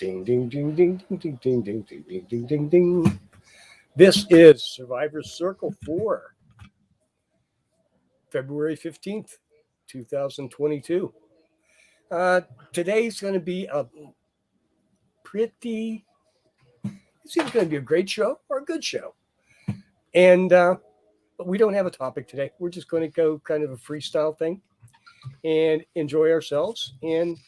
Ding, ding, ding, ding, ding, ding, ding, ding, ding, ding, ding, ding, ding. This is Survivor's Circle for February 15th, 2022. Today's going to be it's either going to be a great show or a good show. And but we don't have a topic today. We're just going to go kind of a freestyle thing and enjoy ourselves and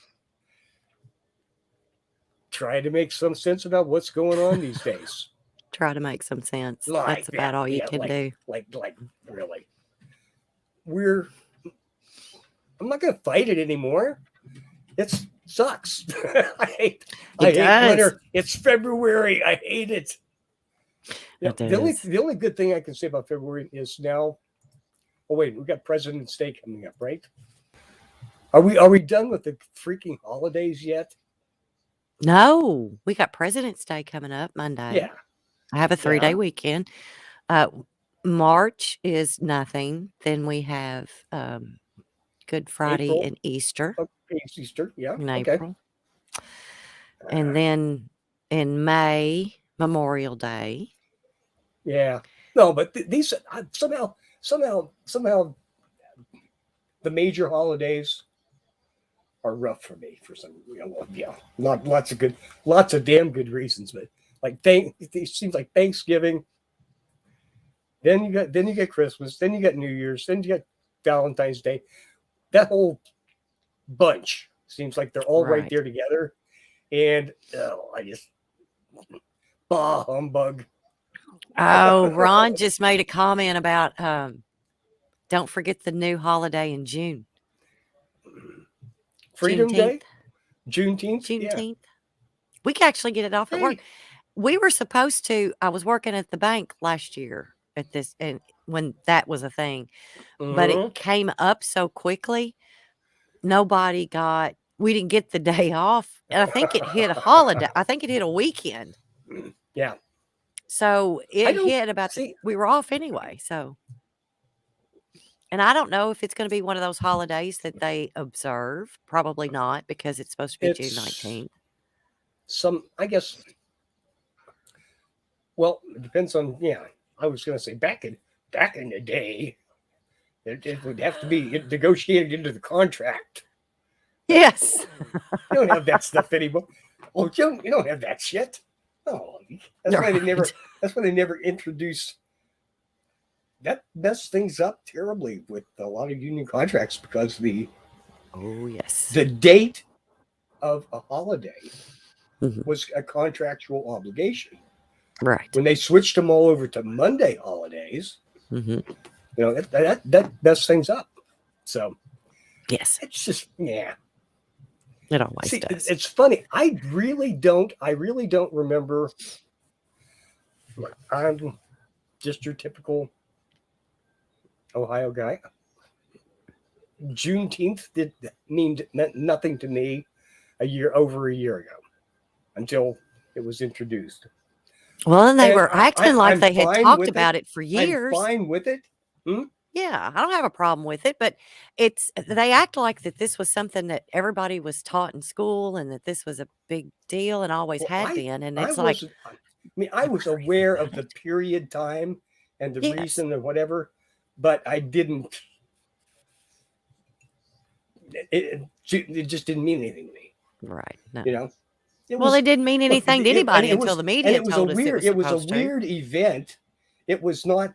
try to make some sense about what's going on these days. Try to make some sense. That's about all you can do. Like really. I'm not going to fight it anymore. It sucks. I hate winter. It's February. I hate it. The only good thing I can say about February is now. Oh wait, we got President's Day coming up, right? Are we done with the freaking holidays yet? No, we got President's Day coming up Monday. Yeah, I have a 3-day weekend. March is nothing. Then we have Good Friday April. and Easter. Okay, Easter, yeah. In April. And then in May, Memorial Day. Yeah. No, but these somehow the major holidays are rough for me for some lots of damn good reasons, but like it seems like Thanksgiving, then you get Christmas, then you get New Year's, then you get Valentine's Day. That whole bunch seems like they're all right there together, and I just bah humbug. Oh, Ron just made a comment about don't forget the new holiday in June. Freedom Day? Juneteenth? Yeah. We can actually get it off at work. We were supposed to, I was working at the bank last year at this, and when that was a thing, but it came up so quickly, we didn't get the day off. And I think it hit a holiday. I think it hit a weekend. Yeah. So it hit we were off anyway. So, and I don't know if it's going to be one of those holidays that they observe. Probably not, because it's supposed to be June 19th. I guess. Well, it depends on. Yeah, I was going to say back in the day, it would have to be negotiated into the contract. Yes. You don't have that stuff anymore. Oh, you don't have that shit. Oh, that's why they never introduced. That messed things up terribly with a lot of union contracts because the date of a holiday was a contractual obligation. Right. When they switched them all over to Monday holidays, that messed things up. So yes, it's just It always does. It's funny. I really don't remember. I'm just your typical Ohio guy. Juneteenth meant nothing to me over a year ago until it was introduced. Well, and they were acting like they had talked about it for years. I'm fine with it. Yeah, I don't have a problem with it, but they act like that this was something that everybody was taught in school and that this was a big deal and always had been. And it's I was aware of the period time and the reason and whatever, but I didn't. It just didn't mean anything to me. Right. No. It didn't mean anything to anybody until the media told us it was a weird event. It was not.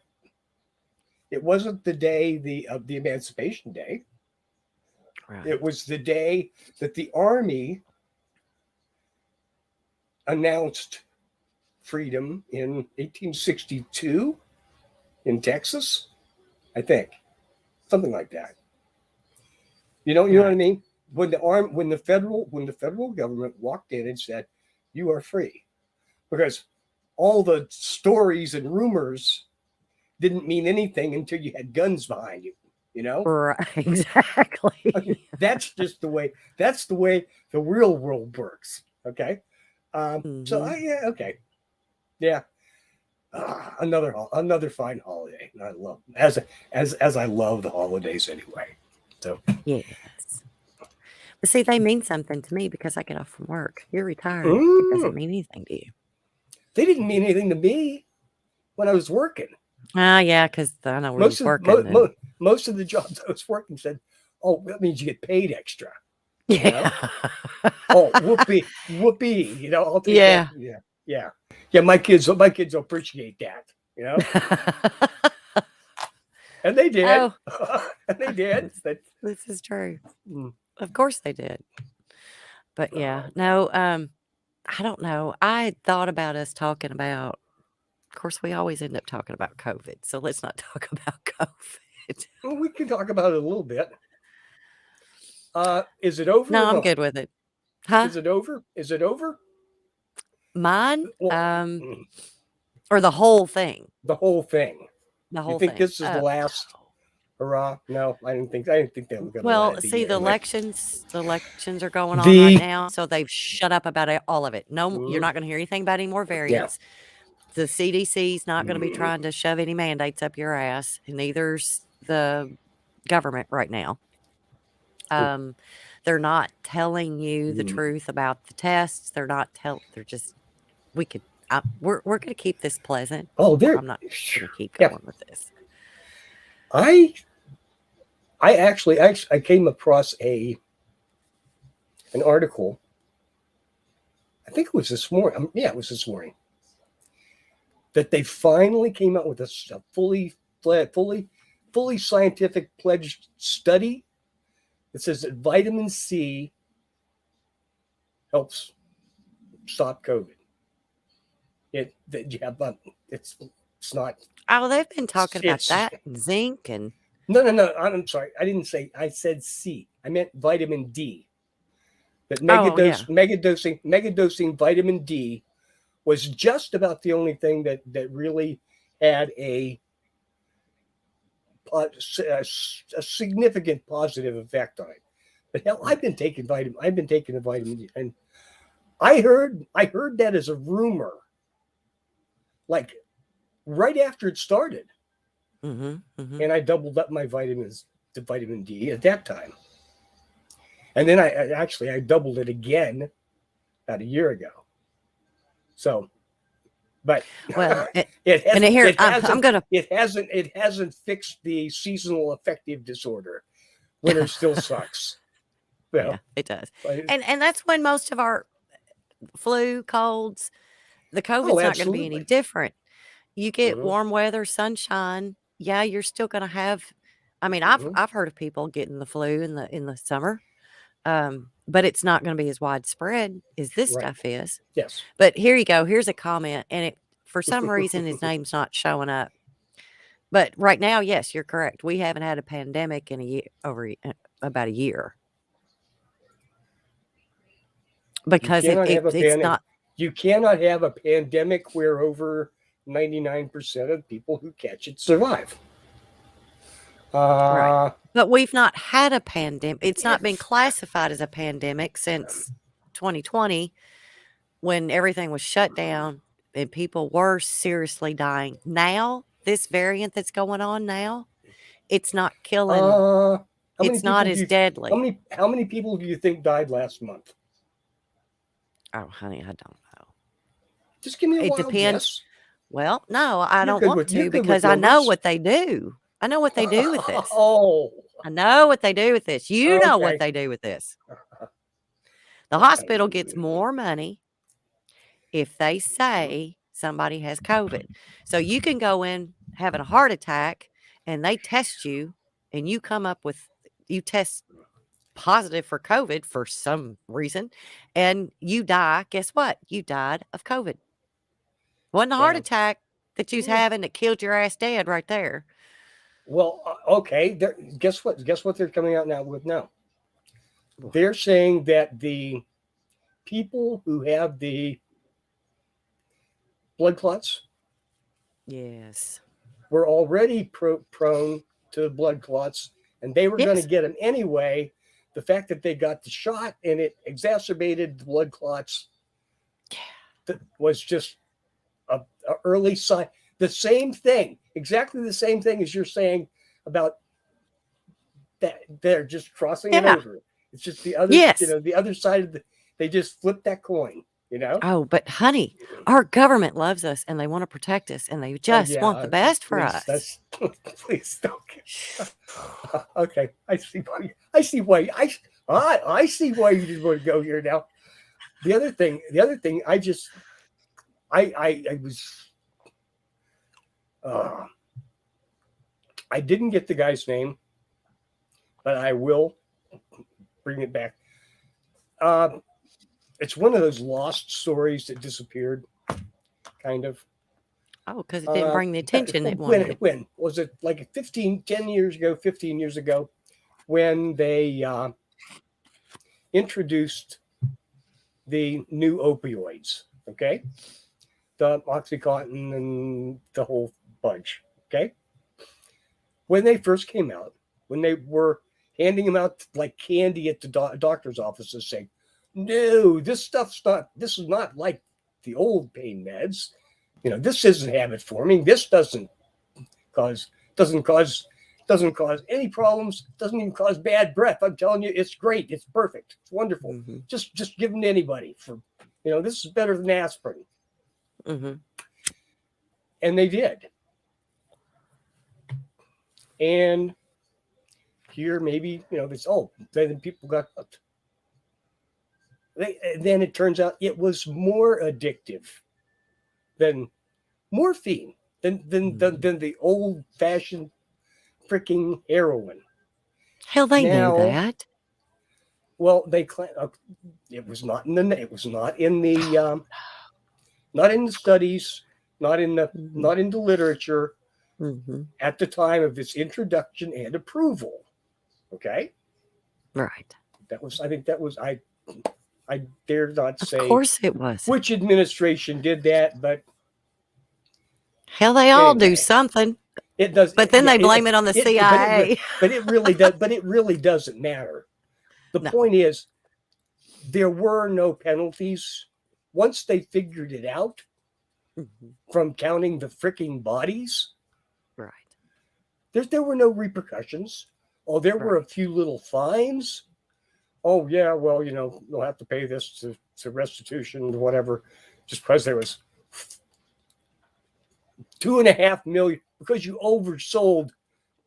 It wasn't the day of the Emancipation Day. Right. It was the day that the Army announced freedom in 1862 in Texas, I think, something like that. You know what I mean? When the federal government walked in and said, "You are free," because all the stories and rumors didn't mean anything until you had guns behind you. Right, exactly. That's just the way the real world works. Okay. So okay. Yeah. Another fine holiday. I love as I love the holidays anyway. So yes. See, they mean something to me because I get off from work. You're retired. It doesn't Mm. mean anything to you. They didn't mean anything to me when I was working. Yeah, because I know where you're working. Most of the jobs I was working said, "Oh, that means you get paid extra." Yeah. Oh, whoopee. I'll take Yeah. that. Yeah. My kids will appreciate that. And they did. Oh, And they did. But, this is true. mm, Of course they did. But yeah, no, I don't know. I thought about us talking about, of course, we always end up talking about COVID. So let's not talk about COVID. well, we can talk about it a little bit. Is it over? No, or I'm not? good with it. Huh? Is it over? Is it over? Mine? Well, Or the whole thing? the whole thing. The whole You think thing. this is the last hurrah? No, I didn't think they were going to Well, let it be see, the anyway. elections are going on right now, so they've shut up about all of it. No, you're not going to hear anything about any more variants. The CDC's not going to be trying to shove any mandates up your ass, and neither's the government right now. They're not telling you the truth about the tests. They're just, we're going to keep this pleasant. Oh, I'm not going to keep going with this. I actually came across an article. I think it was this morning. Yeah, it was this morning. That they finally came out with a fully scientific pledged study that says that vitamin C helps stop COVID. It's not. Oh, they've been talking about that, zinc and. No. I'm sorry. I didn't say. I said C. I meant vitamin D. That megadosing vitamin D was just about the only thing that really had a significant positive effect on it. But hell, I've been taking the vitamin D, and I heard that as a rumor, like right after it started, and I doubled up my vitamins to vitamin D at that time, and then I doubled it again about a year ago. So, but well, it hasn't fixed the seasonal affective disorder. Winter still sucks. Well, yeah, it does. And that's when most of our flu, colds, the COVID's not going to be any different. You get warm weather, sunshine. Yeah, you're still going to have. I mean, I've heard of people getting the flu in the summer, but it's not going to be as widespread as this stuff is. Yes. But here you go. Here's a comment, and for some reason his name's not showing up. But right now, yes, you're correct. We haven't had a pandemic in about a year. Because it's not. You cannot have a pandemic where over 99% of people who catch it survive. Right. But we've not had a pandemic. It's not been classified as a pandemic since 2020, when everything was shut down and people were seriously dying. Now, this variant that's going on now, it's not killing. It's not as deadly. How many people do you think died last month? Oh, honey, I don't know. Just give me a wild guess. Well, no, I don't want to, because I know what they do. I know what they do with this. I know what they do with this. You know what they do with this. The hospital gets more money if they say somebody has COVID. So you can go in having a heart attack and they test you and you test positive for COVID for some reason and you die. Guess what? You died of COVID. Wasn't a heart attack that you was having that killed your ass dead right there. Well, okay. Guess what? Guess what they're coming out now with now? They're saying that the people who have the blood clots, yes, were already prone to blood clots, and they were going to get them anyway. The fact that they got the shot and it exacerbated the blood clots, that was just a early sign. The same thing, exactly the same thing as you're saying about that. They're just crossing it over. It's just the other, Yes. the other side of they just flip that coin, Oh, but honey, our government loves us and they want to protect us and they just want the best for please, us. That's please don't. Okay, I see why. I see why you just want to go here now. The other thing, I was, I didn't get the guy's name, but I will bring it back. It's one of those lost stories that disappeared, kind of. Oh, because it didn't bring the attention it wanted. When was it? Like 15 years ago, when they introduced the new opioids, okay? The Oxycontin and the whole bunch, okay? When they first came out, when they were handing them out like candy at the doctor's offices saying, no, this is not like the old pain meds. This isn't habit forming. This doesn't cause any problems. Doesn't even cause bad breath. I'm telling you, it's great. It's perfect. It's wonderful. Mm-hmm. Just give them to anybody this is better than aspirin. Mm-hmm. And they did. And here maybe, then people got hooked. Then it turns out it was more addictive than morphine, than the old fashioned freaking heroin. Hell, they knew that. Well, they claim it was not in the studies, not in the literature at the time of its introduction and approval. Okay, right. I dare not say. Of course, it was. Which administration did that, but hell, they all do something. It does, but then they blame it on the CIA. But it really does. But it really doesn't matter. The point is, there were no penalties once they figured it out from counting the freaking bodies. Right. There were no repercussions. Oh, there were a few little fines. Oh yeah, well, you'll have to pay this to restitution or whatever, just because there was 2.5 million, because you oversold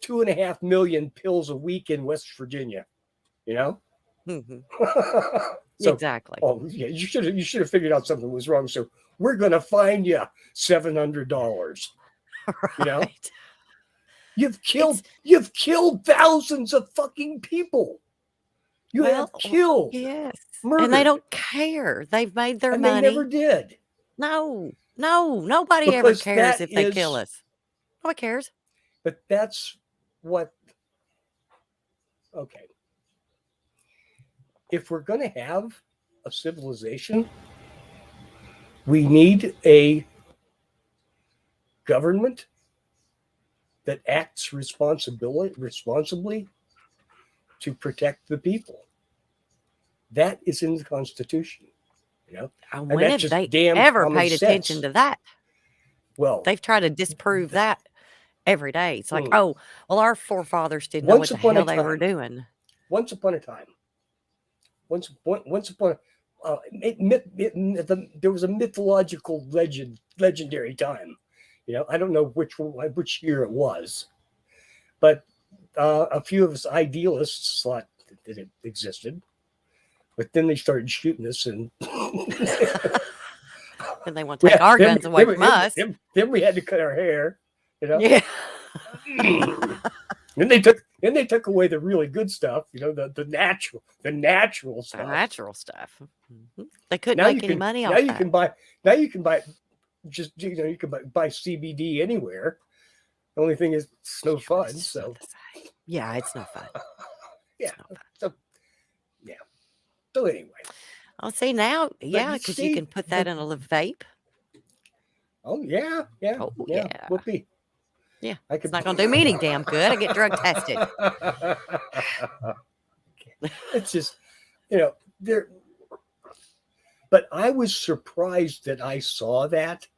2.5 million pills a week in West Virginia. So, exactly. Oh yeah, you should have figured out something was wrong. So we're gonna fine you $700. Right. You've killed thousands of fucking people. You have killed. Yes. Murdered. And they don't care. They've made their money. They never did. No, nobody ever cares if they kill us. Nobody cares. But that's what. Okay. If we're going to have a civilization, we need a government that acts responsibly to protect the people. That is in the Constitution. When have they ever paid attention to that? Well, they've tried to disprove that every day. It's like, our forefathers didn't know what the hell they were doing. Once upon a time, there was a mythological legendary time. I don't know which year it was, but a few of us idealists thought that it existed. But then they started shooting us, and and they want to take our guns away from us. Then we had to cut our hair, Yeah. Then they took away the really good stuff, the natural stuff. The natural stuff. Mm-hmm. They couldn't make any money off that. Now you can buy just you can buy CBD anywhere. The only thing is it's no fun. So yeah, it's no fun. Yeah. So anyway. I'll see now. Yeah, because you can put that in a vape. Oh yeah. Oh yeah. Whoopee. Yeah, it's not going to do me any damn good. I get drug tested. It's just, there. But I was surprised that I saw that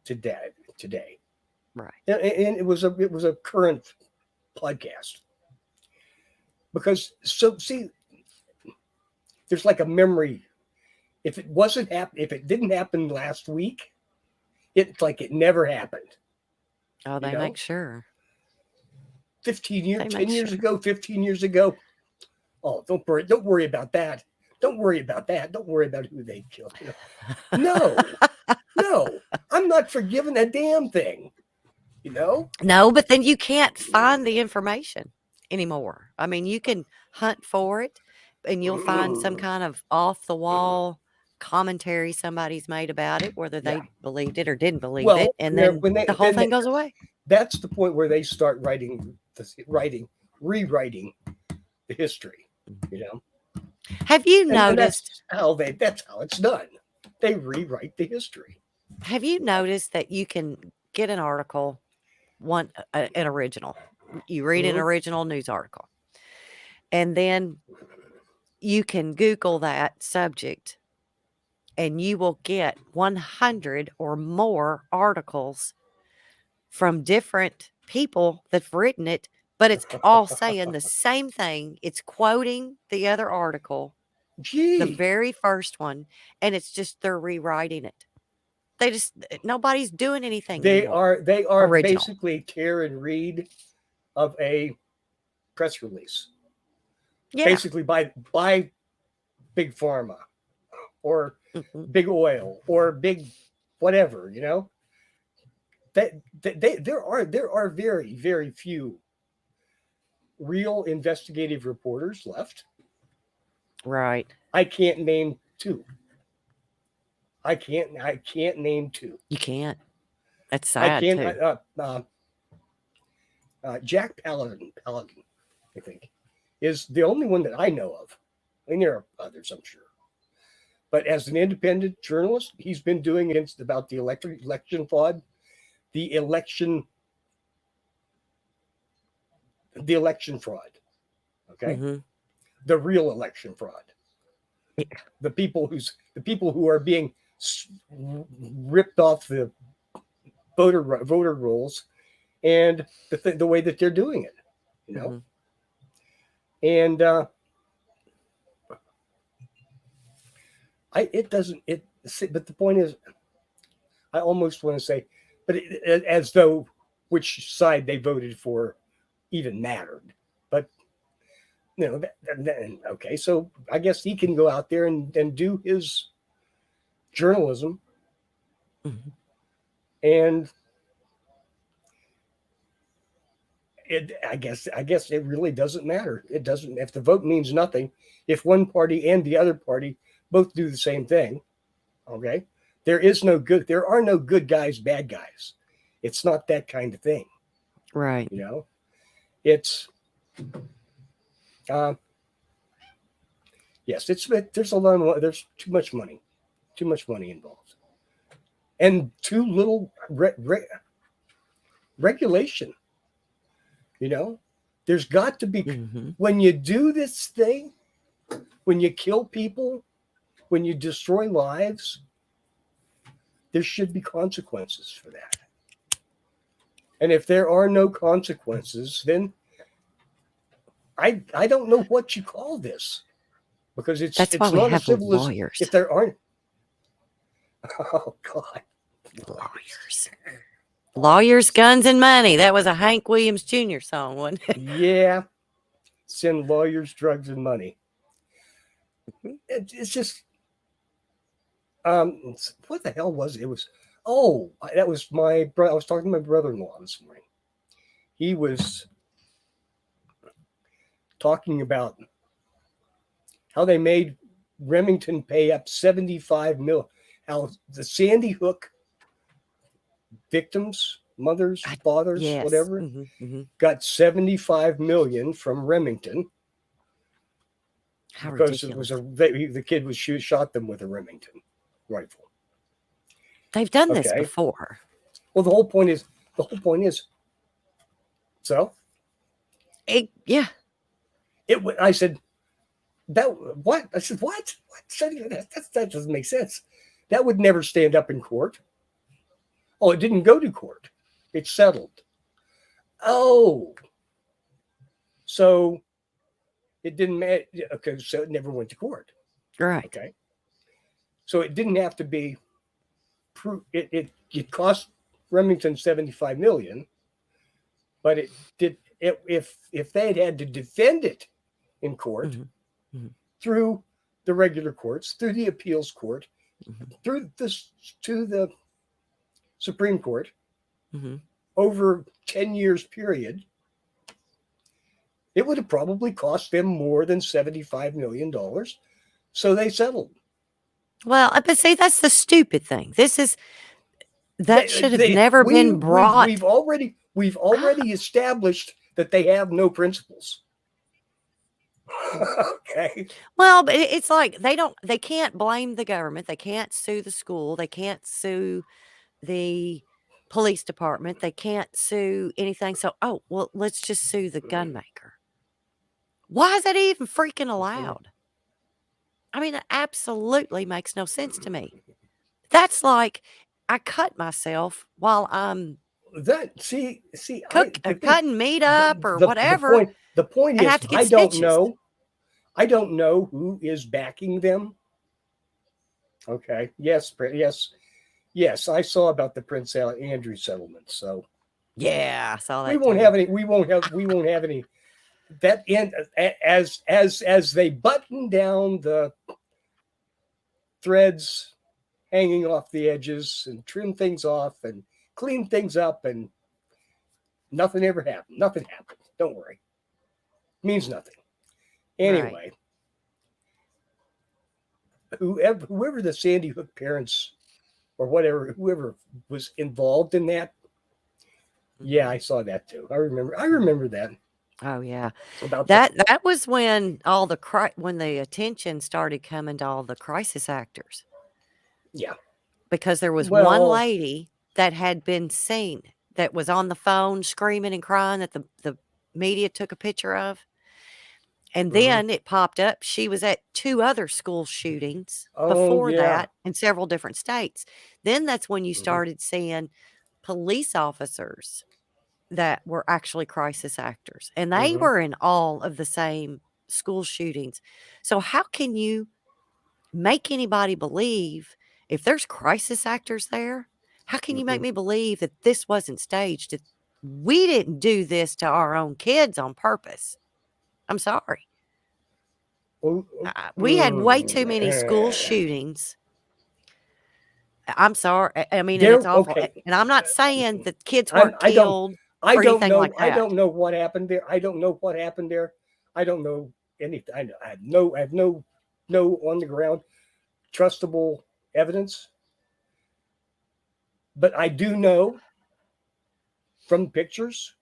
today. Right. And it was a current podcast. because so see, there's like a memory. If it didn't happen last week, it's like it never happened. Oh, You they know, make sure. 15 years, They 10 make years sure. ago, 15 years ago. Oh, don't worry about that. Don't worry about that. Don't worry about who they killed. No, I'm not forgiving a damn thing. No, but then you can't find the information anymore. I mean, you can hunt for it and you'll find some kind of off the wall commentary somebody's made about it, whether Yeah. they believed it or didn't believe Well, it, and then the whole thing goes away. That's the point where they start rewriting the history. Have you And noticed? that's how it's done. They rewrite the history. Have you noticed that you can get an article, an original? You read an original news article, and then you can Google that subject, and you will get 100 or more articles from different people that've written it, but it's all saying the same thing. It's quoting the other article, the very first one, and it's just they're rewriting it. Nobody's doing anything anymore. They are Original. basically tear and read of a press release. Yeah. Basically by big pharma or big oil or big whatever, there are very, very few real investigative reporters left. Right. I can't name two. I can't name two. You can't. That's sad too. Jack Paladin, I think, is the only one that I know of. I mean, there are others, I'm sure. But as an independent journalist, he's been doing about the election fraud, the election fraud. Okay, the real election fraud. Yeah. The people who are being ripped off the voter rolls, and the way that they're doing it, and but the point is, I almost want to say, but as though which side they voted for even mattered. But okay, so I guess he can go out there and do his journalism, and I guess it really doesn't matter. It doesn't, if the vote means nothing, if one party and the other party both do the same thing. Okay, there are no good guys, bad guys. It's not that kind of thing, right? It's yes, there's a lot of, there's too much money involved, and too little regulation. There's got to be, when you do this thing, when you kill people, when you destroy lives, there should be consequences for that. And if there are no consequences, then I don't know what you call this, because it's why we not have a civilized lawyers. If there aren't, oh God, Lawyers, guns, and money. That was a Hank Williams Jr. song, wasn't it? Yeah, send lawyers, drugs, and money. It's just, what the hell was it? It was, that was my brother. I was talking to my brother-in-law this morning. He was talking about how they made Remington pay up $75 million. How the Sandy Hook victims, mothers, fathers, whatever, got $75 million from Remington. How because ridiculous. It was the kid was shot them with a Remington rifle. They've done this before. Well, the whole point is. So, yeah. I said that. What? I said what? That doesn't make sense. That would never stand up in court. Oh, it didn't go to court. It's settled. Oh, so It didn't matter. Okay, so it never went to court. Right. Okay, so it didn't have to be. It cost Remington $75 million, but it did. If they had to defend it in court through the regular courts, through the appeals court, through this to the Supreme Court over 10 years period, it would have probably cost them more than $75 million. So they settled. Well, but see, that's the stupid thing. That should have never been brought. We've already established that they have no principles. Okay. Well, but it's like they can't blame the government. They can't sue the school. They can't sue the police department. They can't sue anything. So, well, let's just sue the gun maker. Why is that even freaking allowed? I mean, it absolutely makes no sense to me. That's like I cut myself while I'm cutting meat up or whatever. The point is, I don't know who is backing them. Okay. Yes. I saw about the Prince Andrew settlement. So yeah, I saw that. We won't have any. That end as they button down the threads hanging off the edges and trim things off and clean things up, and nothing ever happened. Nothing happened. Don't worry. Means nothing. Anyway, whoever the Sandy Hook parents or whoever was involved in that, yeah, I saw that too. I remember that. Oh yeah, that was when when the attention started coming to all the crisis actors. Yeah, because there was one lady that had been seen that was on the phone screaming and crying that the media took a picture of, and then it popped up. She was at 2 other school shootings before that in several different states. Then that's when you started seeing police officers that were actually crisis actors, and they were in all of the same school shootings. So how can you make anybody believe if there's crisis actors there? How can you make me believe that this wasn't staged? That we didn't do this to our own kids on purpose? I'm sorry. We had way too many school shootings. I'm sorry. I mean, and it's awful. Okay. And I'm not saying that kids weren't killed. I don't know. Like I don't know what happened there. I don't know anything. I have no on the ground trustable evidence. But I do know from pictures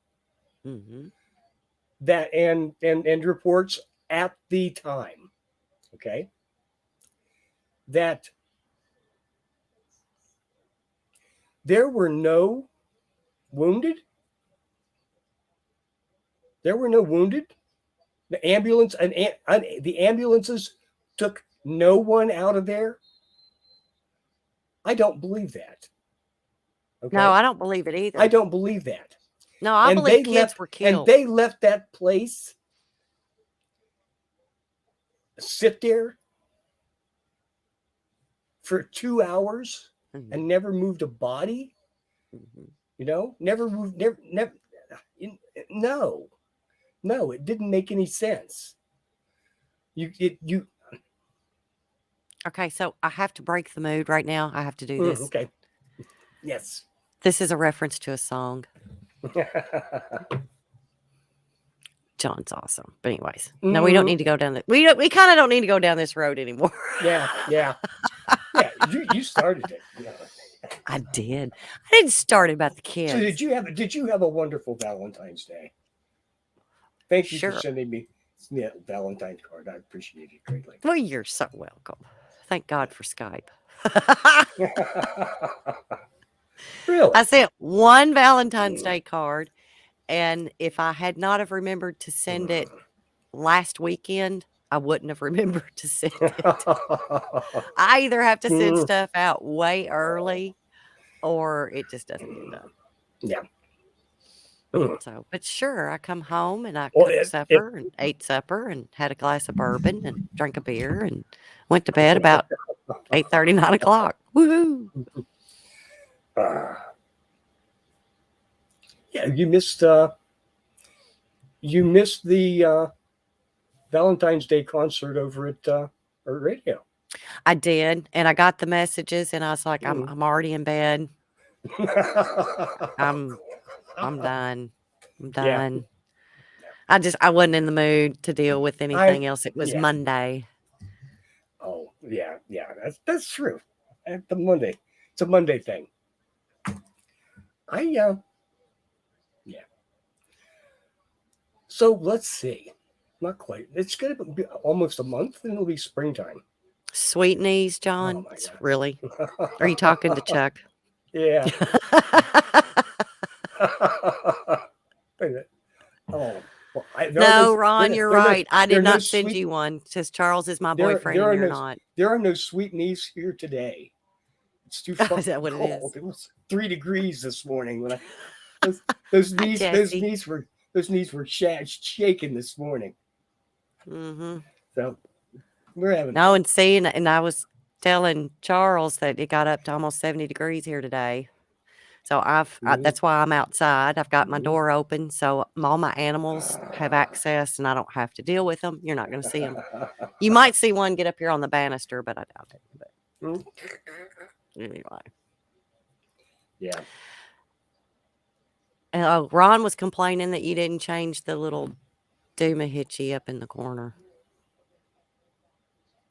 that and reports at the time, okay, that there were no wounded. The ambulance and the ambulances took no one out of there. I don't believe that. Okay? No, I don't believe it either. I don't believe that. No, I believe kids were killed. And they left that place sit there for 2 hours and never moved a body. You know, never moved. Never. No, it didn't make any sense. You. Okay, so I have to break the mood right now. I have to do this. Okay. Yes. This is a reference to a song. John's awesome. But anyways, no, we don't need to go down that. We kind of don't need to go down this road anymore. Yeah. You started it. Yeah. I did. I didn't start about the kids. So did you have a wonderful Valentine's Day? Thank you for sending me a Valentine's card. I appreciate it greatly. Well, you're so welcome. Thank God for Skype. Really? I sent one Valentine's Day card, and if I had not have remembered to send it last weekend, I wouldn't have remembered to send it. I either have to send stuff out way early, or it just doesn't get done. Yeah. So, but sure, I come home and I Well, cooked supper and ate supper and had a glass of bourbon and drank a beer and went to bed about 8:30, 9 o'clock. Woohoo! Yeah, you missed the Valentine's Day concert over at radio. I did, and I got the messages, and I was like, I'm already in bed. I'm done. I'm done. Yeah. I wasn't in the mood to deal with anything else. It was Monday. Oh yeah, that's true. The Monday, it's a Monday thing. Yeah. So let's see. Not quite. It's gonna be almost a month, and it'll be springtime. Sweet knees, John. Oh my God. Really? Are you talking to Chuck? Yeah. Oh. Well, no, Ron, you're right. I did not send you one. Says Charles is my boyfriend, and you're not. There are no sweet knees here today. It's too fucking Is that what cold. it is? It was 3 degrees this morning when those knees were shaking this morning. Mm-hmm. So we're having and I was telling Charles that it got up to almost 70 degrees here today. So that's why I'm outside. I've got my door open, so all my animals have access, and I don't have to deal with them. You're not going to see them. You might see one get up here on the banister, but I doubt it. But anyway, yeah. Oh, Ron was complaining that you didn't change the little Doomahitchie up in the corner.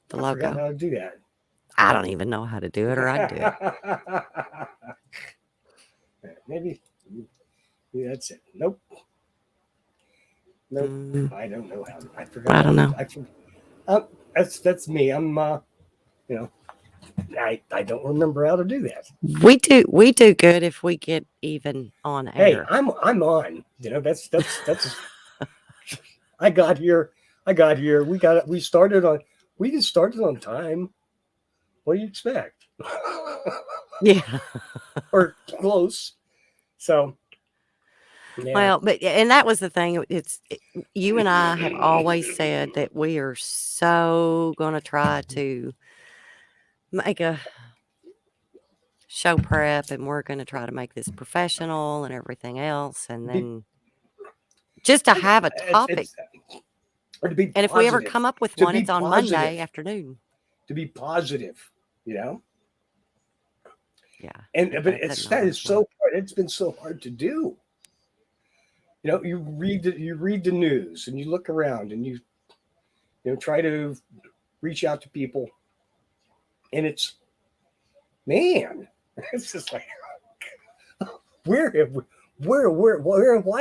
The logo. I forgot how to do that. I don't even know how to do it, or I'd do it. Maybe that's it. Nope. I don't know how. I forgot. I don't know. That's me. I'm I don't remember how to do that. We do good if we get even on air. Hey, I'm on. That's I got here. We started on time. What do you expect? Yeah. Or close. So yeah. Well, and that was the thing. You and I have always said that we are so going to try to make a show prep, and we're going to try to make this professional and everything else, and then just to have a topic. And if we ever come up with one, it's on Monday afternoon. To be positive, Yeah. But that is so hard. It's been so hard to do. You read the news and you look around and you try to reach out to people, and it's just like, why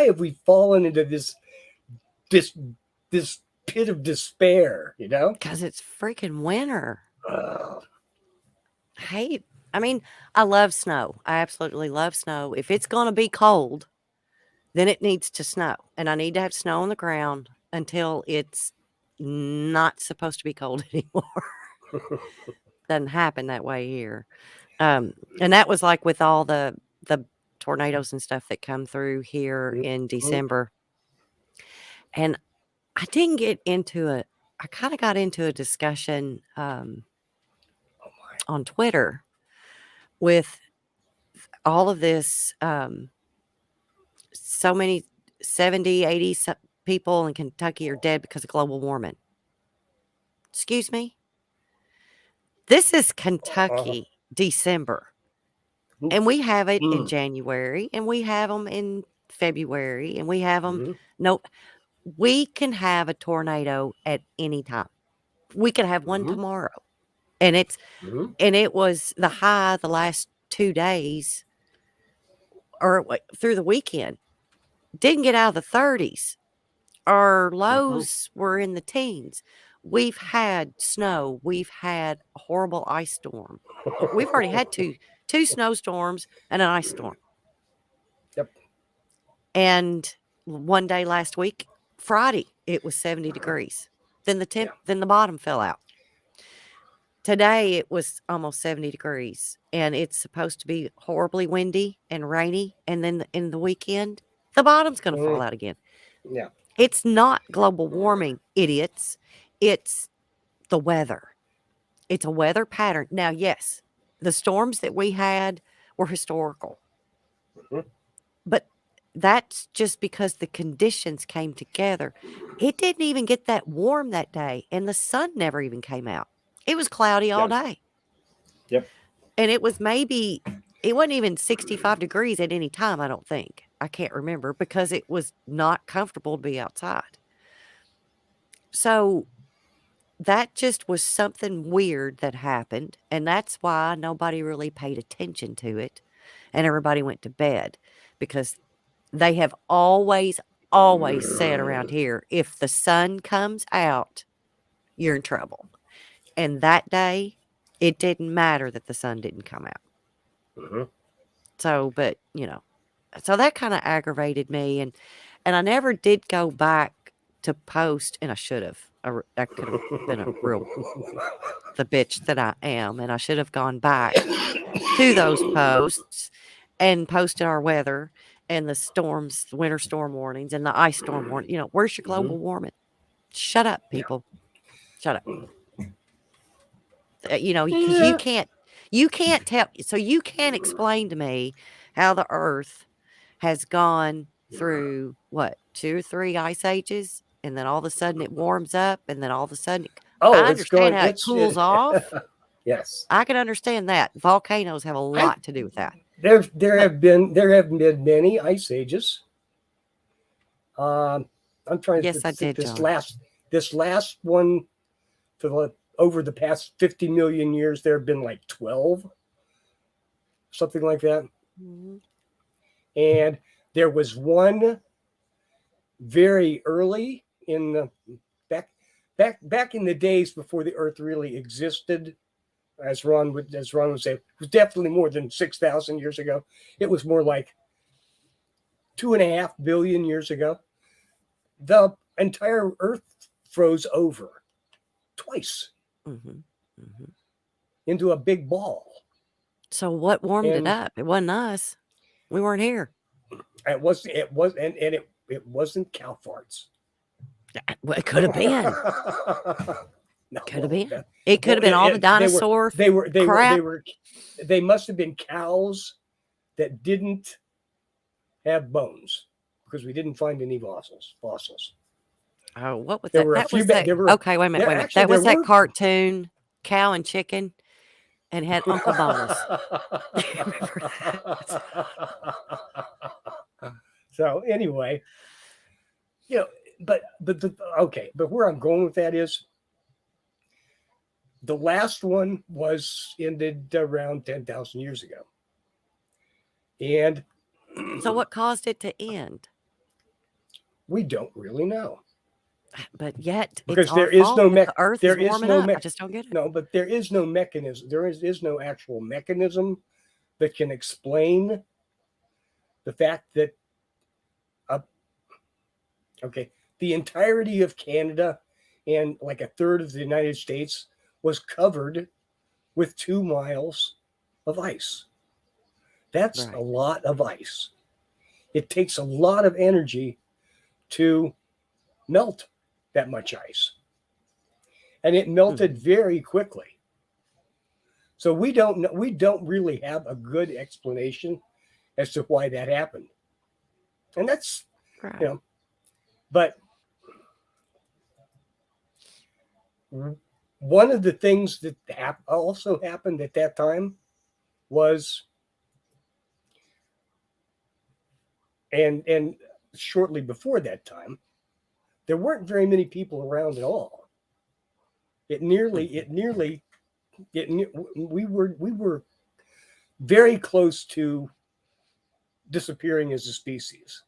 have we fallen into this pit of despair? Because it's freaking winter. I love snow. I absolutely love snow. If it's going to be cold, then it needs to snow. And I need to have snow on the ground until it's not supposed to be cold anymore. Doesn't happen that way here. And that was like with all the tornadoes and stuff that come through here in December. And I didn't get into it. I kind of got into a discussion on Twitter with all of this. So many 70, 80 people in Kentucky are dead because of global warming. Excuse me? This is Kentucky, December. And we have it in January, and we have them in February, and we have them. No, we can have a tornado at any time. We could have one tomorrow. And it was the high the last 2 days or through the weekend. Didn't get out of the 30s. Our lows were in the teens. We've had snow. We've had a horrible ice storm. We've already had two snowstorms and an ice storm. Yep. And one day last week, Friday, it was 70 degrees. Then the bottom fell out. Today it was almost 70 degrees, and it's supposed to be horribly windy and rainy. And then in the weekend, The bottom's going to fall out again. Yeah. It's not global warming, idiots. It's the weather. It's a weather pattern. Now, yes, the storms that we had were historical. But that's just because the conditions came together. It didn't even get that warm that day, and the sun never even came out. It was cloudy all day. Yep. And it wasn't even 65 degrees at any time, I don't think. I can't remember because it was not comfortable to be outside. So that just was something weird that happened, and that's why nobody really paid attention to it, and everybody went to bed, because they have always said around here, if the sun comes out, you're in trouble. And that day, it didn't matter that the sun didn't come out. So, but, so that kind of aggravated me, and I never did go back to post, and I should have. That could have been the bitch that I am, and I should have gone back to those posts and posted our weather and the storms, the winter storm warnings, and the ice storm warning. Where's your global warming? Shut up, people. Shut up. You can't tell. So you can't explain to me how the Earth has gone through, 2 or 3 ice ages, and then all of a sudden it warms up, and then all of a sudden I understand how it cools off. Yes, I can understand that. Volcanoes have a lot to do with that. There have been many ice ages. I'm trying to think this last one over the past 50 million years, there have been like 12, something like that. And there was one very early in the back in the days before the Earth really existed, as Ron would say, it was definitely more than 6,000 years ago. It was more like 2.5 billion years ago. The entire Earth froze over twice into a big ball. So what warmed it up? It wasn't us. We weren't here. It wasn't cow farts. Well, it could have been. No, could have been. It could have been all the dinosaur crap. They must have been cows that didn't have bones, because we didn't find any fossils. Oh, what was that? Okay, wait a minute. That was that cartoon, Cow and Chicken, and had Uncle Bonus. Remember that? So anyway, but where I'm going with that is, the last one ended around 10,000 years ago. And so what caused it to end? We don't really know. But yet, because there is no the Earth is warming up. I just don't get it. No, but there is no mechanism. There is no actual mechanism that can explain the fact that the entirety of Canada and like a third of the United States was covered with 2 miles of ice. That's a lot of ice. It takes a lot of energy to melt that much ice. And it melted very quickly. So we don't really have a good explanation as to why that happened. And that's, but one of the things that also happened at that time was, and shortly before that time, there weren't very many people around at all. We were very close to disappearing as a species.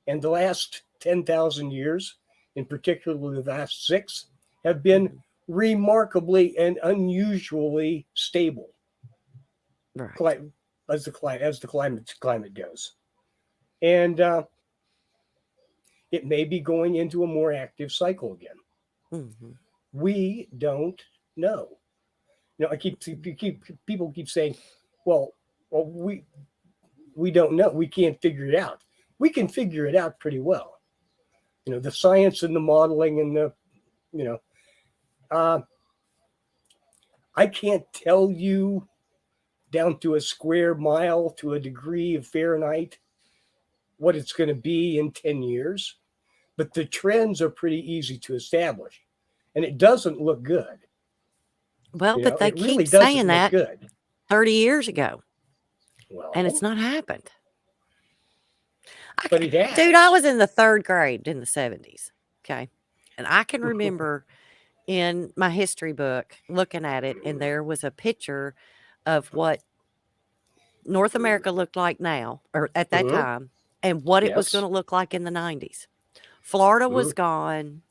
And the last 10,000 years, in particular the last 6, have been remarkably and unusually stable. Right. As the climate goes. And it may be going into a more active cycle again. We don't know. People keep saying, well, we don't know. We can't figure it out. we can figure it out pretty well. The science and the modeling and I can't tell you down to a square mile to a degree of Fahrenheit what it's going to be in 10 years, but the trends are pretty easy to establish, and it doesn't look good. Well, but they it really keep doesn't saying look that good. 30 years ago, Well, and it's not happened. but it has. Dude, I was in the 3rd grade in the 70s, okay? And I can remember in my history book looking at it, and there was a picture of what North America looked like now, or at that time, and what it was going to look like in the 90s. Florida was gone.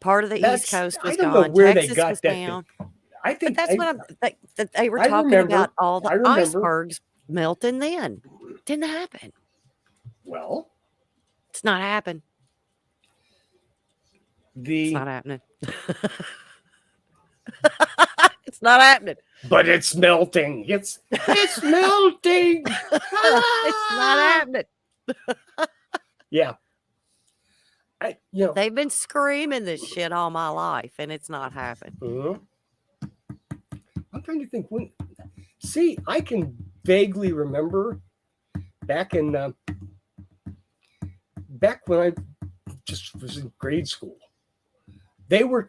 Part of the East Coast was gone. I don't know where Texas they got was that. down. I think But that's they were talking about all the icebergs melting then. Didn't happen. Well, it's not happening. It's not happening. It's not happening. But it's melting. It's melting. It's not happening. Yeah. They've been screaming this shit all my life, and it's not happening. I'm trying to think when. See, I can vaguely remember back when I just was in grade school. They were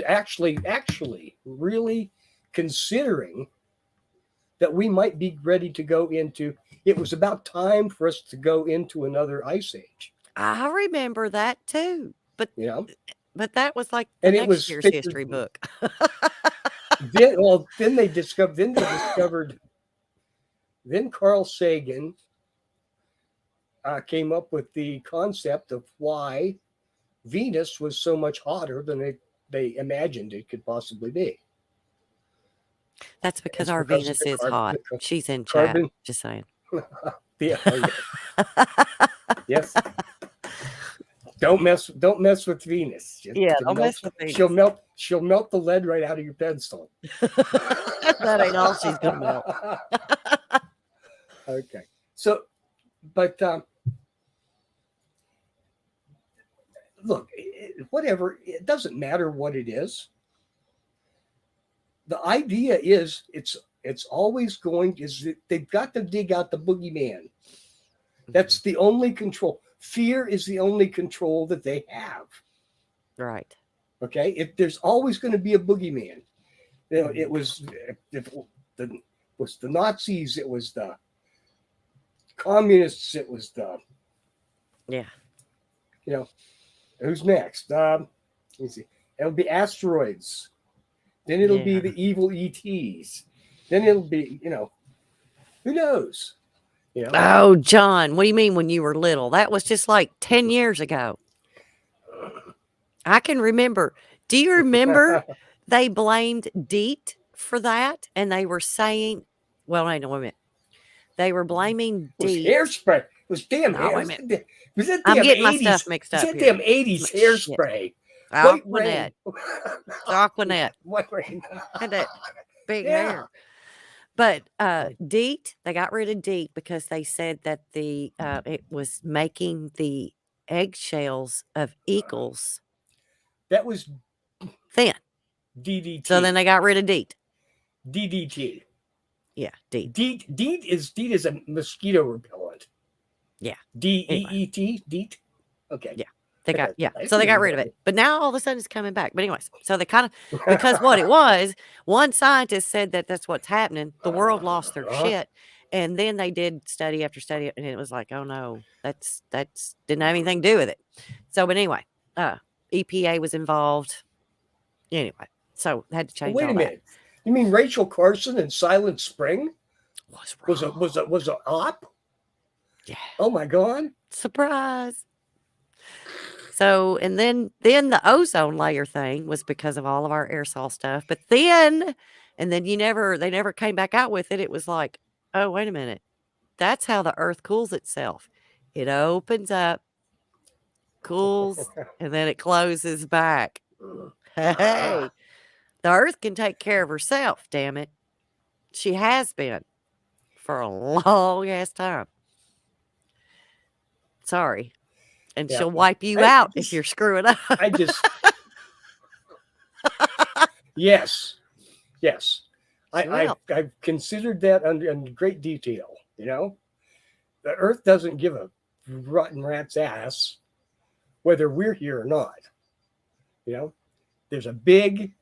actually really considering that we might be ready to go into. It was about time for us to go into another ice age. I remember that too, but that was like and next year's history book. Then they discovered. Then Carl Sagan came up with the concept of why Venus was so much hotter than they imagined it could possibly be. That's because our Venus is hot. She's in chat. Just saying. Yes. Don't mess with Venus. Don't mess with Venus. She'll melt the lead right out of your pencil. That ain't all she's gonna melt. Okay. So, but look, whatever, it doesn't matter what it is. The idea is it's always they've got to dig out the boogeyman. That's the only control. Fear is the only control that they have. Right. Okay. If there's always going to be a boogeyman, it was the Nazis, it was the communists, it was the who's next? Let me see. It'll be asteroids. Then it'll be the evil ETs. Then it'll be who knows. Oh, John, what do you mean when you were little? That was just like 10 years ago. I can remember. Do you remember they blamed DEET for that? And they were saying, well, wait a minute. They were blaming DEET. Hairspray. It was damn hairspray. Was that I'm getting 80s, my stuff mixed up. Was that damn 80s hairspray? Aquanet. Aquanet. What rain? Had that big hair. But DEET, they got rid of DEET because they said that it was making the eggshells of eagles that was thin. DDT. So then they got rid of DEET. DDT. Yeah, DEET. DEET is a mosquito repellent. Yeah. DEET. DEET. Okay. Yeah. So they got rid of it. But now all of a sudden it's coming back. But anyways, so they kind of, because what it was, one scientist said that that's what's happening. The world lost their shit. And then they did study after study, and it was like, oh no, that's didn't have anything to do with it. So, but anyway, EPA was involved. Anyway, so had to change. Wait a minute. You mean Rachel Carson in Silent Spring was a op? Yeah. Oh my God! Surprise. So, and then the ozone layer thing was because of all of our aerosol stuff. But then, and then they never came back out with it. It was like, oh, wait a minute. That's how the earth cools itself. It opens up, cools, and then it closes back. Hey, the earth can take care of herself, damn it. She has been for a long ass time. Sorry. And Yeah. she'll wipe you I out if just- you're screwing up. I just, yes. She will. I've considered that in great detail. You know, the Earth doesn't give a rotten rat's ass whether we're here or not. You know, there's a big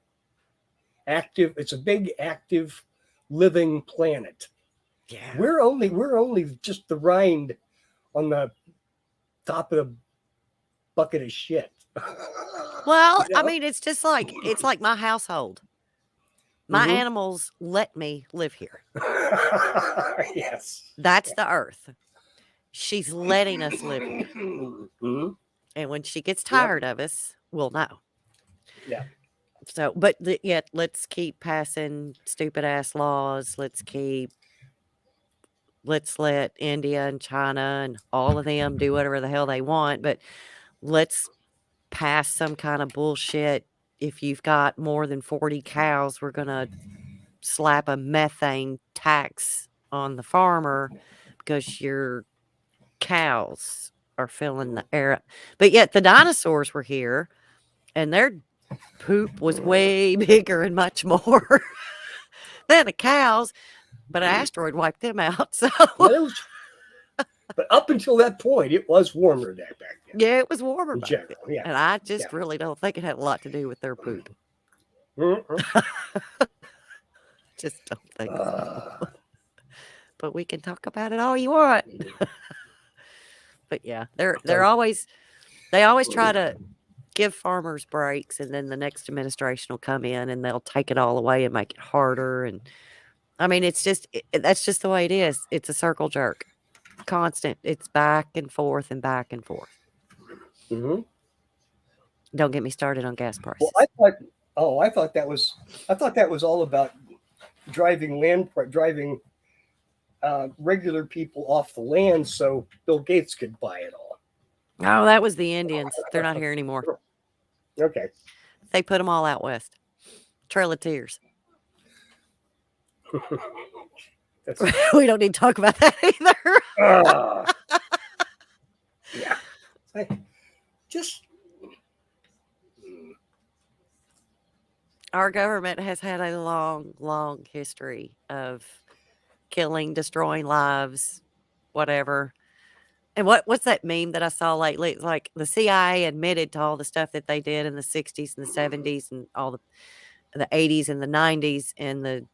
active. It's a big active, living planet. Yeah. We're only just the rind on the top of the bucket of shit. Well, You I know? mean, it's like my household. My Mhm. animals let me live here. Yes. That's the Earth. She's letting us live here. Mhm. And when she gets tired of us, we'll know. Yeah. So, but yet, let's keep passing stupid ass laws. Let's let India and China and all of them do whatever the hell they want. But let's pass some kind of bullshit. If you've got more than 40 cows, we're going to slap a methane tax on the farmer because your cows are filling the air up. But yet the dinosaurs were here and their poop was way bigger and much more than the cows, but an asteroid wiped them out. So But up until that point, it was warmer back then. yeah, it was warmer In back general, then. yeah. And I just really don't think it had a lot to do with their poop. Mhm. Just don't think so. But we can talk about it all you want. But yeah, they always try to give farmers breaks, and then the next administration will come in and they'll take it all away and make it harder. And I mean, it's just that's just the way it is. It's a circle jerk, constant. It's back and forth and back and forth. Mhm. Don't get me started on gas prices. Well, I thought that was all about driving regular people off the land so Bill Gates could buy it all. Oh, that was the Indians. They're not here anymore. Okay. They put them all out west. Trail of Tears. We don't need to talk about that either. Yeah. Just Our government has had a long, long history of killing, destroying lives, whatever. And what's that meme that I saw lately? It's like the CIA admitted to all the stuff that they did in the 60s and the 70s and all the 80s and the 90s and the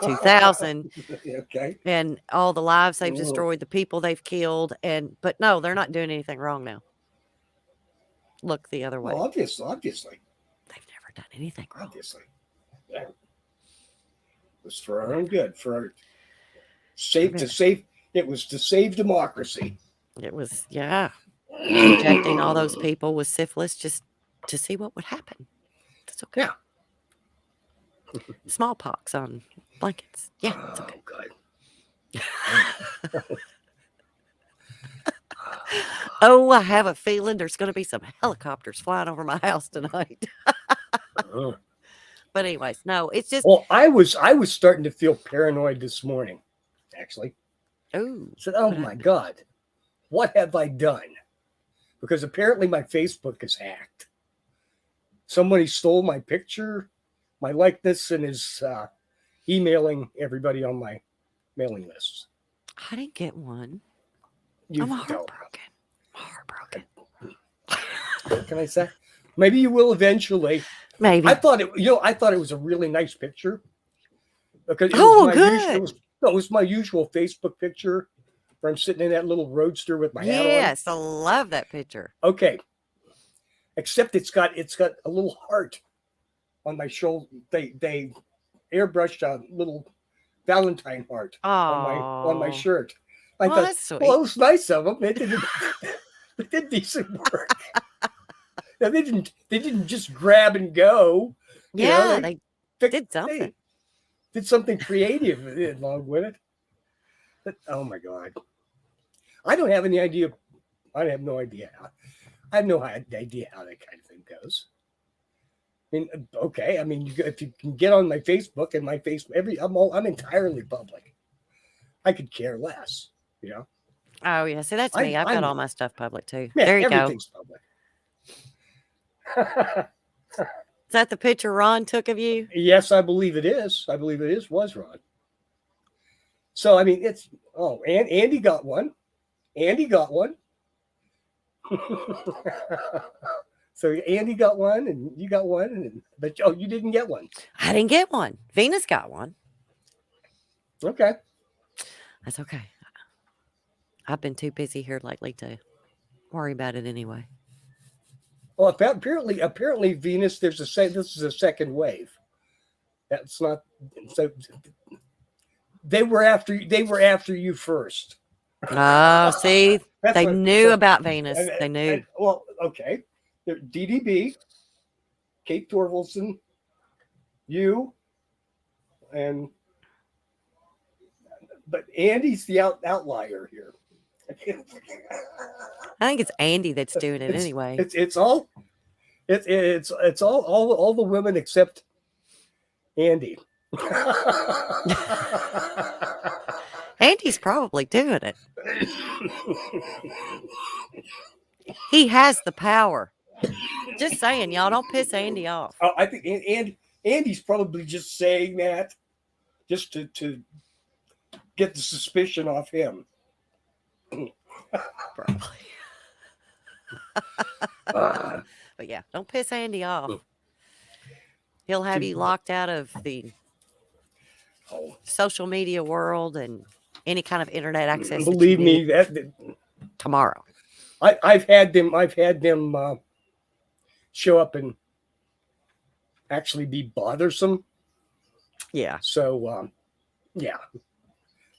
2000 okay. and all the lives they've destroyed, the people they've killed. But no, they're not doing anything wrong now. Look the other way. Well, obviously. They've never done anything wrong. Obviously. Yeah. It was for our own good, it was to save democracy. It was, yeah. Injecting all those people with syphilis just to see what would happen. That's okay. Yeah. Smallpox on blankets. Yeah, it's okay. Oh, God. Oh, I have a feeling there's going to be some helicopters flying over my house tonight. But anyways, no, it's just. Well, I was starting to feel paranoid this morning, actually. Oh. I said, oh my God, what have I done? Because apparently my Facebook is hacked. Somebody stole my picture, my likeness, and is emailing everybody on my mailing lists. I didn't get one. You I'm don't. heartbroken. What can I say? Maybe you will eventually. Maybe. I thought it was a really nice picture because it was my usual Facebook picture where I'm sitting in that little roadster with my hat on. Yes, I love that picture. Okay. Except it's got a little heart on my shoulder. They airbrushed a little Valentine heart on my shirt. I thought, that's sweet. well, it was nice of them. They did decent work. Now, they didn't just grab and go. Yeah, they did something. They did something creative along with it. But, oh my God. I don't have any idea. I have no idea how that kind of thing goes. I mean, okay. I mean, if you can get on my Facebook and my Facebook, I'm entirely public. I could care less, you know. Oh, yeah. See, that's me. I've got all my stuff public too. Yeah, There you go. everything's public. Is that the picture Ron took of you? Yes, I believe it is. I believe it is. Was Ron. So I mean, it's and Andy got one. Andy got one. So Andy got one, and you got one, but you didn't get one. I didn't get one. Venus got one. Okay, that's okay. I've been too busy here lately to worry about it anyway. Well, apparently, Venus. This is a second wave. That's not so. They were after you first. Oh, see, they knew about Venus. They knew. Well, okay. DDB, Kate Thorvaldson, you, but Andy's the outlier here. I think it's Andy that's doing it anyway. It's all the women except Andy. Andy's probably doing it. He has the power. Just saying, y'all don't piss Andy off. Oh, I think Andy's probably just saying that just to get the suspicion off him. Probably. But yeah, don't piss Andy off. He'll have you locked out of the social media world and any kind of internet access. Believe me, tomorrow. I've had them show up and actually be bothersome. Yeah. So yeah,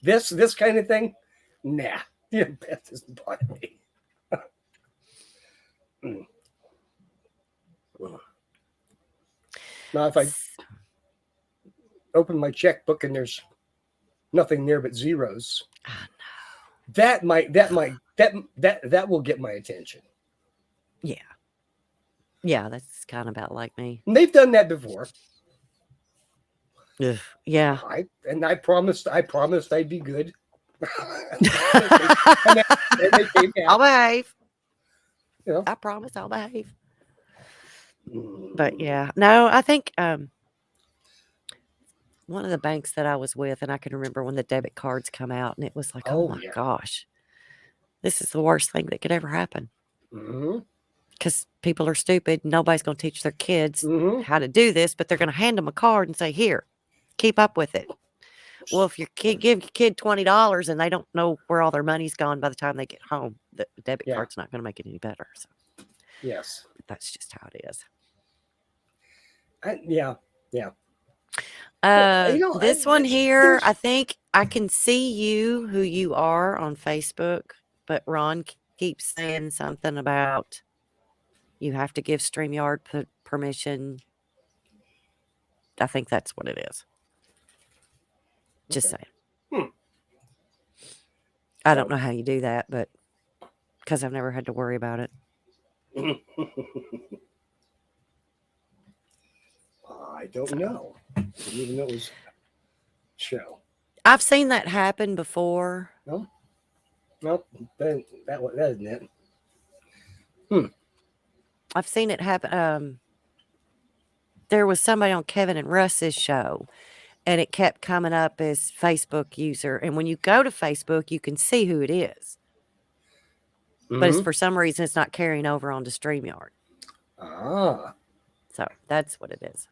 this kind of thing, nah. Yeah, that doesn't bother me. Now, if I open my checkbook and there's nothing there but zeros, that will get my attention. Yeah. Yeah, that's kind of about like me. And they've done that before. Yeah. I promised I'd be good. and they came back. I'll behave. You know? I promise I'll behave. But yeah, no, I think one of the banks that I was with, and I can remember when the debit cards come out, and it was like, oh my gosh, this is the worst thing that could ever happen. Because people are stupid. Nobody's going to teach their kids how to do this, but they're going to hand them a card and say, here, keep up with it. Well, if your kid give your kid $20 and they don't know where all their money's gone by the time they get home, the debit card's not going to make it any better. So, yes, but that's just how it is. Yeah. This one here, I think I can see you who you are on Facebook, but Ron keeps saying something about you have to give StreamYard permission. I think that's what it is. Just saying. I don't know how you do that, but because I've never had to worry about it. I don't know. I didn't even know it was a show. I've seen that happen before. No, that isn't it. I've seen it happen. There was somebody on Kevin and Russ's show, and it kept coming up as Facebook user. And when you go to Facebook, you can see who it is. But it's for some reason, it's not carrying over onto StreamYard. So that's what it is.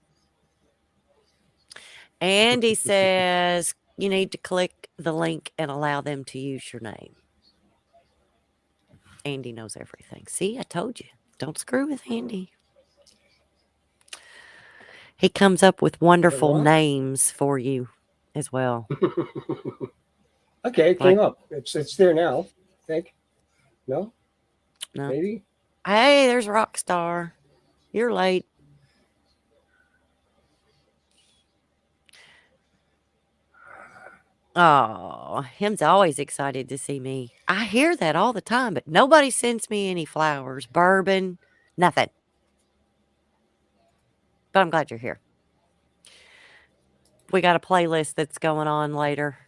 Andy says you need to click the link and allow them to use your name. Andy knows everything. See, I told you. Don't screw with Andy. He comes up with wonderful names for you as well. Okay, it came up. It's there now, I think. No? Maybe? Hey, there's Rockstar. You're late. Oh, him's always excited to see me. I hear that all the time, but nobody sends me any flowers, bourbon, nothing. But I'm glad you're here. We got a playlist that's going on later.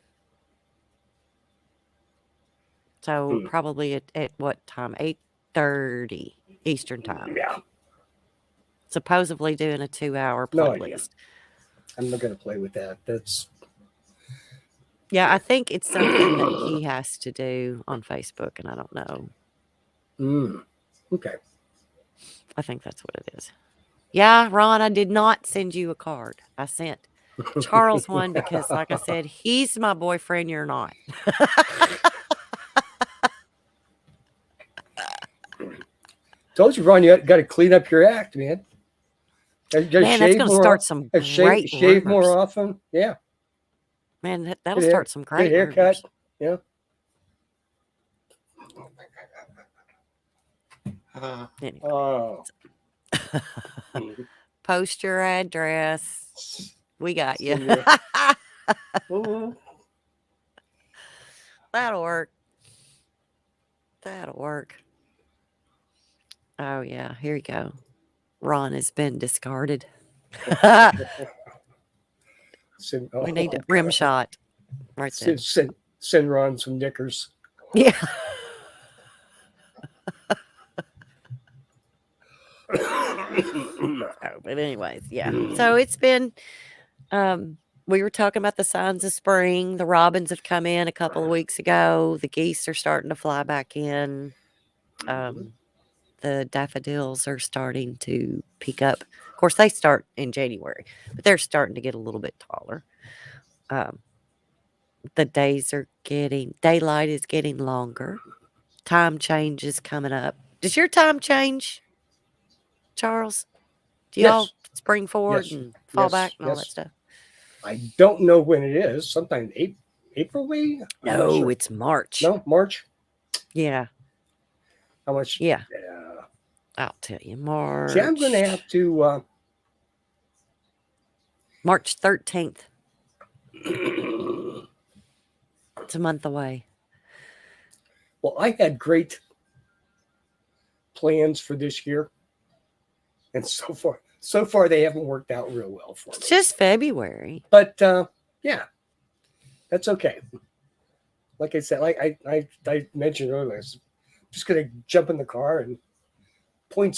So probably at what time? 8:30 Eastern time. Yeah. Supposedly doing a 2-hour No idea. playlist. I'm not going to play with that. That's Yeah, I think it's something that he has to do on Facebook, and I don't know. Okay. I think that's what it is. Yeah, Ron, I did not send you a card. I sent Charles one because, like I said, he's my boyfriend. You're not. Told you, Ron, you got to clean up your act, man. Man, that's going to start some great shave more rumors. often. Yeah. Man, that'll start some great haircut. rumors. Yeah. Anyway. Oh. Post your address. We got you. That'll work. That'll work. Oh, yeah. Here you go. Ron has been discarded. We need a rim shot right there. Send Ron some knickers. Yeah. But anyways, yeah. So it's been we were talking about the signs of spring. The robins have come in a couple of weeks ago. The geese are starting to fly back in. The daffodils are starting to peak up. Of course, they start in January, but they're starting to get a little bit taller. The days are daylight is getting longer. Time change is coming up. Does your time change, Charles? Do y'all spring forward and fall back and all that stuff? I don't know when it is. Sometime April, maybe? No, sure. It's March. No, March? Yeah. How much? Yeah. I'll tell you, March. See, I'm going to have to... March 13th. It's a month away. Well, I had great plans for this year. And so far they haven't worked out real well for me. It's just February. But, yeah, that's okay. Like I said, like I mentioned earlier, I'm just going to jump in the car and point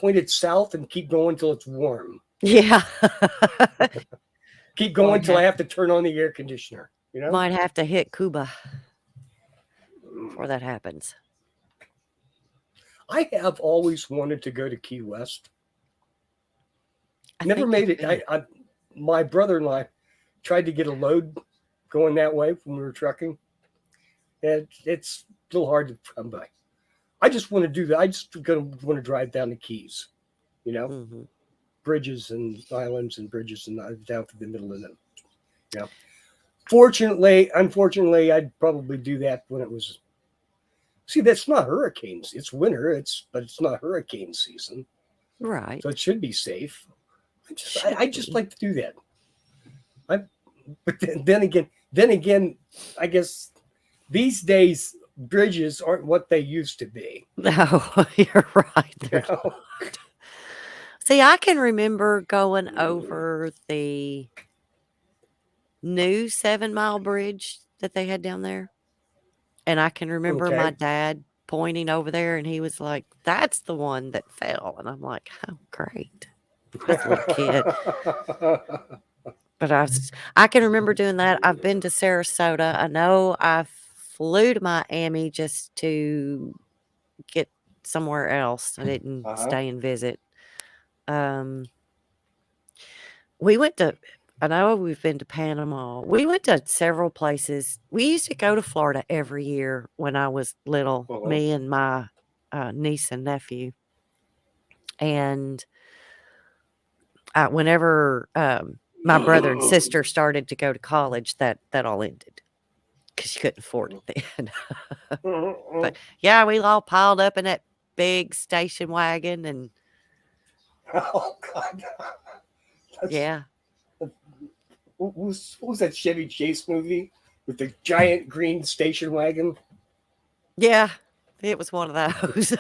it south and keep going till it's warm. Yeah. Keep going till I have to turn on the air conditioner. You know, might have to hit Cuba before that happens. I have always wanted to go to Key West. Never made it. My brother-in-law tried to get a load going that way when we were trucking. And it's a little hard to come by. I just want to do that. I just want to drive down the Keys, you know, bridges and islands and bridges and down to the middle of them. You know, unfortunately, I'd probably do that when it was. See, that's not hurricanes. It's winter. But it's not hurricane season, right? So it should be safe. I just like to do that. But then again, I guess these days bridges aren't what they used to be. No, you're right. No. See, I can remember going over the new 7 Mile bridge that they had down there. And I can remember my dad pointing over there and he was like, that's the one that fell. And I'm like, oh, great. I was a little kid. But I can remember doing that. I've been to Sarasota. I know I flew to Miami just to get somewhere else. I didn't stay and visit. We went to, I know we've been to Panama. We went to several places. We used to go to Florida every year when I was little, me and my niece and nephew. And whenever my brother and sister started to go to college, that all ended because you couldn't afford it then. But yeah, we all piled up in that big station wagon and oh God. Yeah. What was that Chevy Chase movie with the giant green station wagon? Yeah, it was one of those.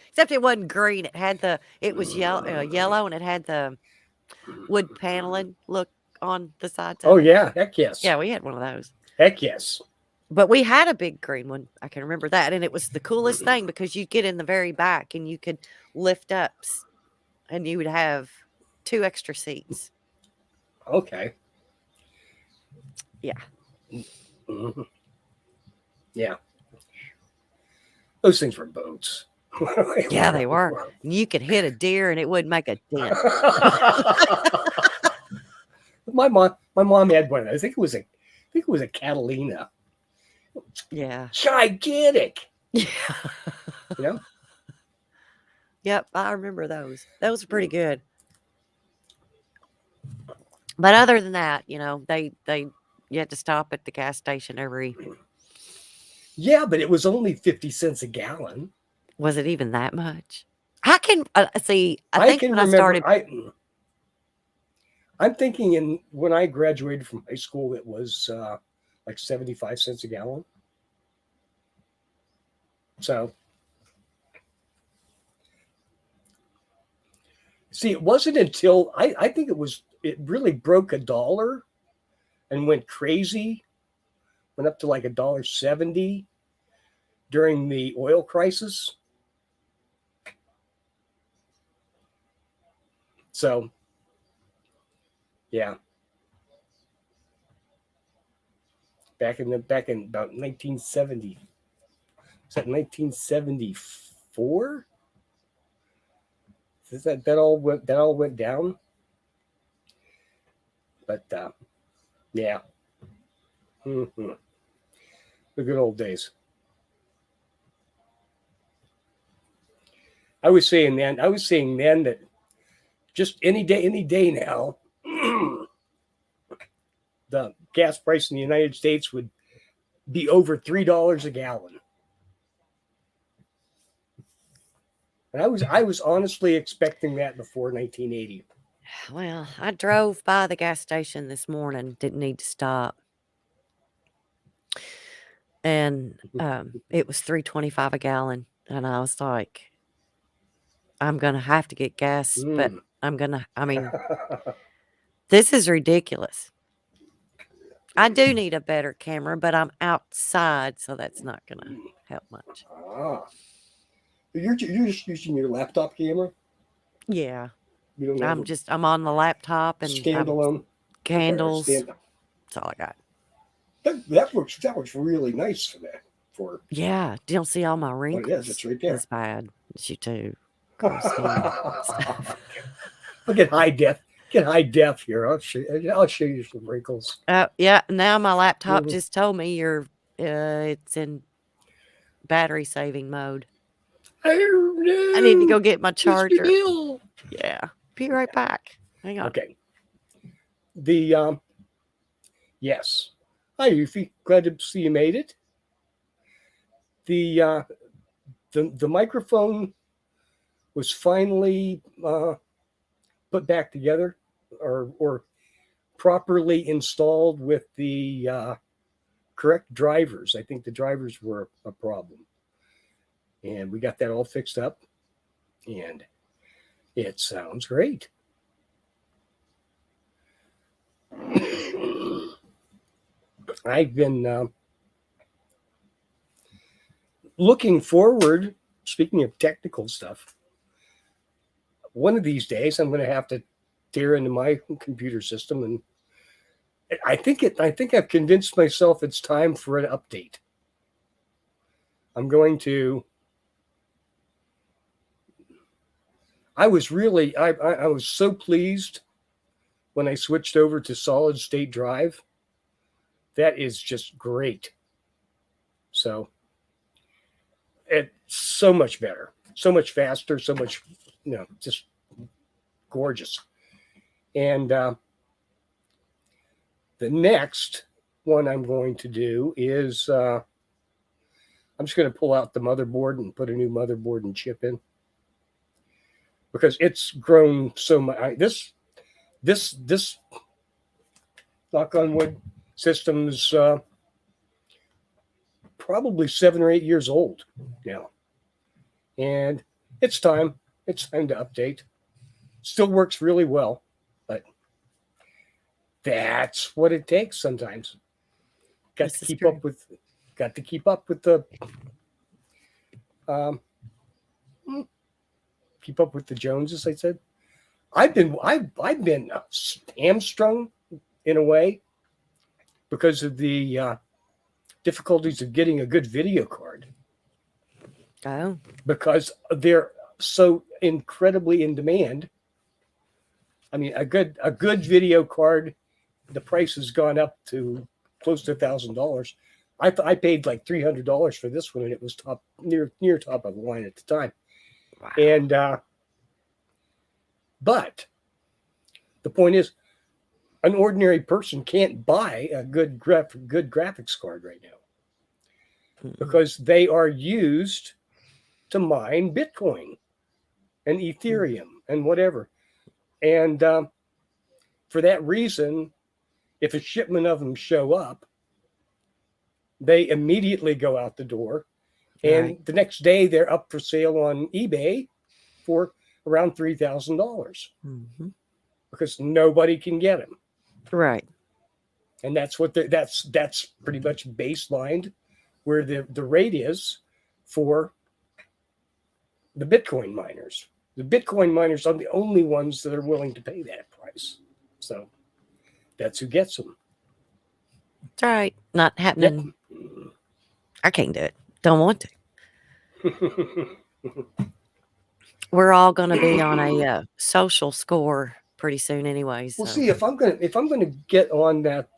Except it wasn't green. It was yellow, and it had the wood paneling look on the sides. Oh yeah, heck yes. Yeah, we had one of those. Heck yes. But we had a big green one. I can remember that. And it was the coolest thing because you'd get in the very back and you could lift up and you would have 2 extra seats. Okay. Yeah. Mm-hmm. Yeah. Those things were boats. Yeah, they were. And you could hit a deer and it wouldn't make a dent. my mom had one. I think it was a Catalina. Yeah. Gigantic. Yeah. You know? Yep, I remember those. Those were pretty good. But other than that, you know, you had to stop at the gas station every. Yeah, but it was only 50 cents a gallon. Was it even that much? I can see. I I think can when I remember. started, I'm thinking when I graduated from high school, it was like 75 cents a gallon. So, see, it wasn't until I think it really broke $1 and went crazy, went up to like $1.70 during the oil crisis. So, yeah, back in about 1970. Is that 1974? Is that all went down? But yeah, mm-hmm. The good old days. I was saying then that just any day now, the gas price in the United States would be over $3 a gallon. And I was honestly expecting that before 1980. well, I drove by the gas station this morning. Didn't need to stop, and it was $3.25 a gallon, and I was like, I'm gonna have to get gas, but I'm gonna. I mean, this is ridiculous. I do need a better camera, but I'm outside, so that's not gonna help much. You're just using your laptop camera? Yeah. You don't I'm on the laptop and standalone candles. Okay, that's all I got. That works really nice for that. Yeah. Do you see all my wrinkles? Yes, it's right there. It's bad. It's you too. Look at high def. Get high def here. I'll show you some wrinkles. Yeah. Now my laptop just told me it's in battery saving mode. Oh, no. I need to go get my charger. Bill. Yeah. Be right back. Hang on. Okay. Yes. Hi, Yuffie. Glad to see you made it. The microphone was finally put back together or properly installed with the correct drivers. I think the drivers were a problem. And we got that all fixed up. And it sounds great. I've been looking forward, speaking of technical stuff, one of these days I'm going to have to tear into my computer system, and I think I've convinced myself it's time for an update. I'm going to. I was so pleased when I switched over to solid state drive. That is just great. So it's so much better, so much faster, so much, just gorgeous. And the next one I'm going to do is I'm just going to pull out the motherboard and put a new motherboard and chip in, because it's grown so much. This knock on wood system's probably 7 or 8 years old now, and it's time to update. Still works really well, but that's what it takes sometimes. Got to keep up with got to keep up with the um, keep up with the Joneses. I said, I've been hamstrung in a way because of the difficulties of getting a good video card. Oh, because they're so incredibly in demand. I mean, a good video card, the price has gone up to close to $1,000. I paid like $300 for this one, and it was near top of the line at the time. wow. And but the point is, an ordinary person can't buy a good graphics card right now because they are used to mine Bitcoin and Ethereum and whatever. And for that reason, if a shipment of them show up, they immediately go out the door. And Right. the next day, they're up for sale on eBay for around $3,000 because nobody can get them. Right. And that's what that's pretty much baselined where the rate is for the Bitcoin miners. The Bitcoin miners are the only ones that are willing to pay that price. So that's who gets them. That's right. Not happening. Yep. I can't do it. Don't want to. We're all going to be on a social score pretty soon, anyway. So. We'll see if I'm gonna get on that.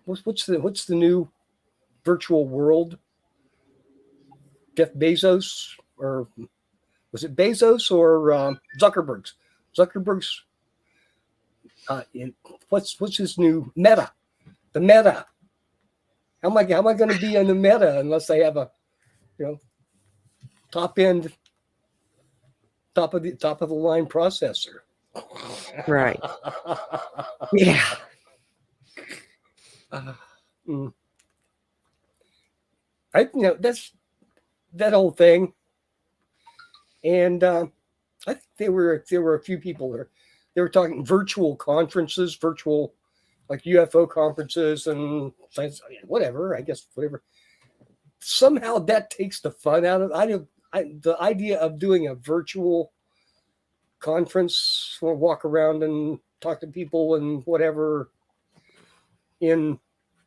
What's the new virtual world? Jeff Bezos, or was it Bezos or Zuckerberg's? Zuckerberg's. What's his new Meta? The Meta. How am I going to be on the Meta unless I have a, top of the line processor? Right. Yeah. That's that whole thing, and I think there were a few people there. They were talking virtual conferences, virtual like UFO conferences and science, whatever. I guess whatever. Somehow that takes the fun out of the idea of doing a virtual conference or walk around and talk to people and whatever in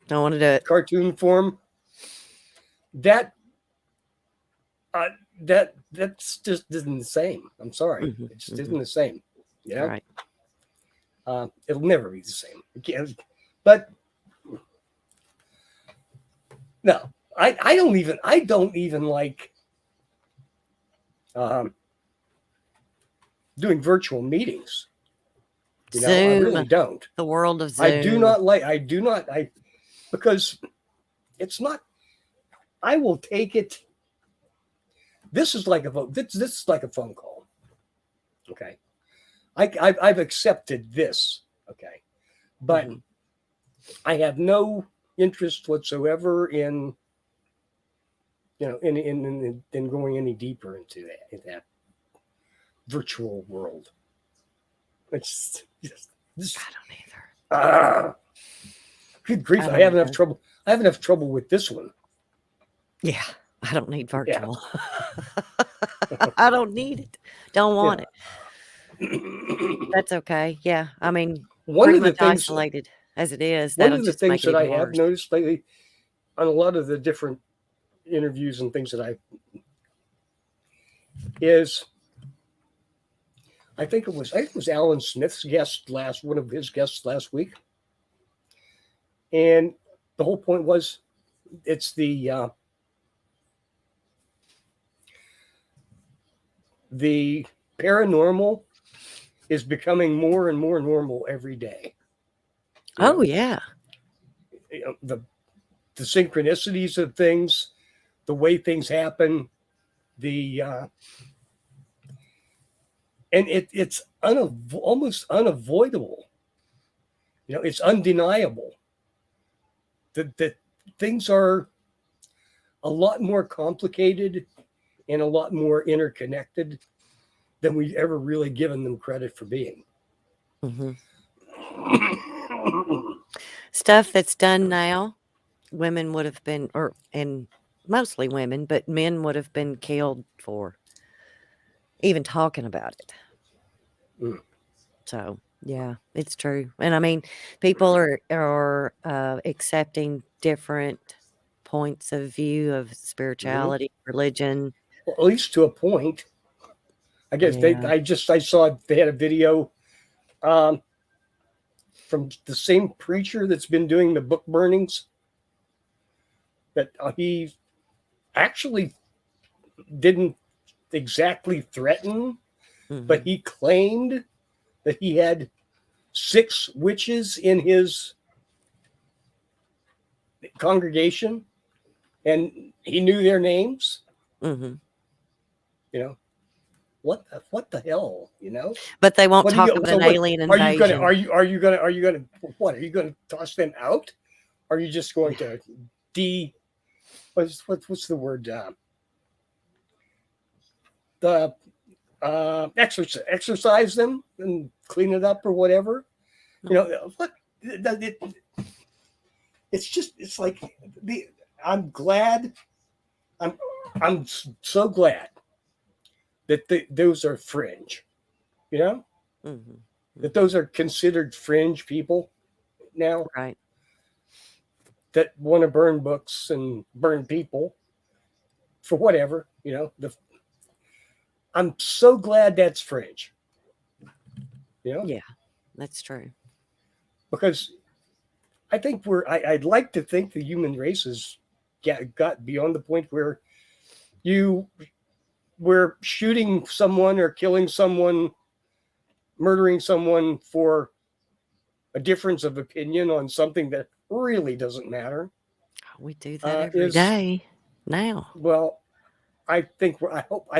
Don't want to do it. Cartoon form. That's just isn't the same. I'm sorry, it just isn't the same. Yeah, Right. It'll never be the same. But no, I don't even like doing virtual meetings. Zoom. I really don't. The world of Zoom. I do not because it's not. I will take it. This is like a vote. This is like a phone call. Okay, I've accepted this. Okay, but I have no interest whatsoever in in going any deeper into that virtual world. It's just I don't either. Good grief! I have enough trouble. I have enough trouble with this one. Yeah, I don't need virtual. Yeah. I don't need it. Don't want it. That's okay. Yeah, I mean, one of the things isolated as it is. One of the things that I have noticed lately on a lot of the different interviews and things that I think it was Alan Smith's one of his guests last week. And the whole point was it's the paranormal is becoming more and more normal every day. Yeah. The synchronicities of things, the way things happen, and it's almost unavoidable. It's undeniable that things are a lot more complicated and a lot more interconnected than we've ever really given them credit for being. Stuff that's done now women would have been, and mostly women, but men would have been killed for even talking about it. Mm. So yeah, it's true. And I mean, people are accepting different points of view of spirituality, religion. Well, at least to a point. I guess Yeah. I saw they had a video from the same preacher that's been doing the book burnings, that he actually didn't exactly threaten, but Mhm. he claimed that he had 6 witches in his congregation and he knew their names. Mhm. You know, what the hell, you know? But they won't What are you talk about so an what alien are you gonna invasion. what are you gonna toss them out? Are you just going to what's the word, the exercise them and clean it up or whatever? You know what? It's just it's like I'm glad. I'm I'm so glad that those are fringe. You know, Mhm. that those are considered fringe people now, Right. that want to burn books and burn people for whatever. You know, I'm so glad that's fringe. You know, Yeah, that's true. because I think I'd like to think the human race has got beyond the point where you we're shooting someone or killing someone, murdering someone for a difference of opinion on something that really doesn't matter. We do that every Is day now. Well, I'd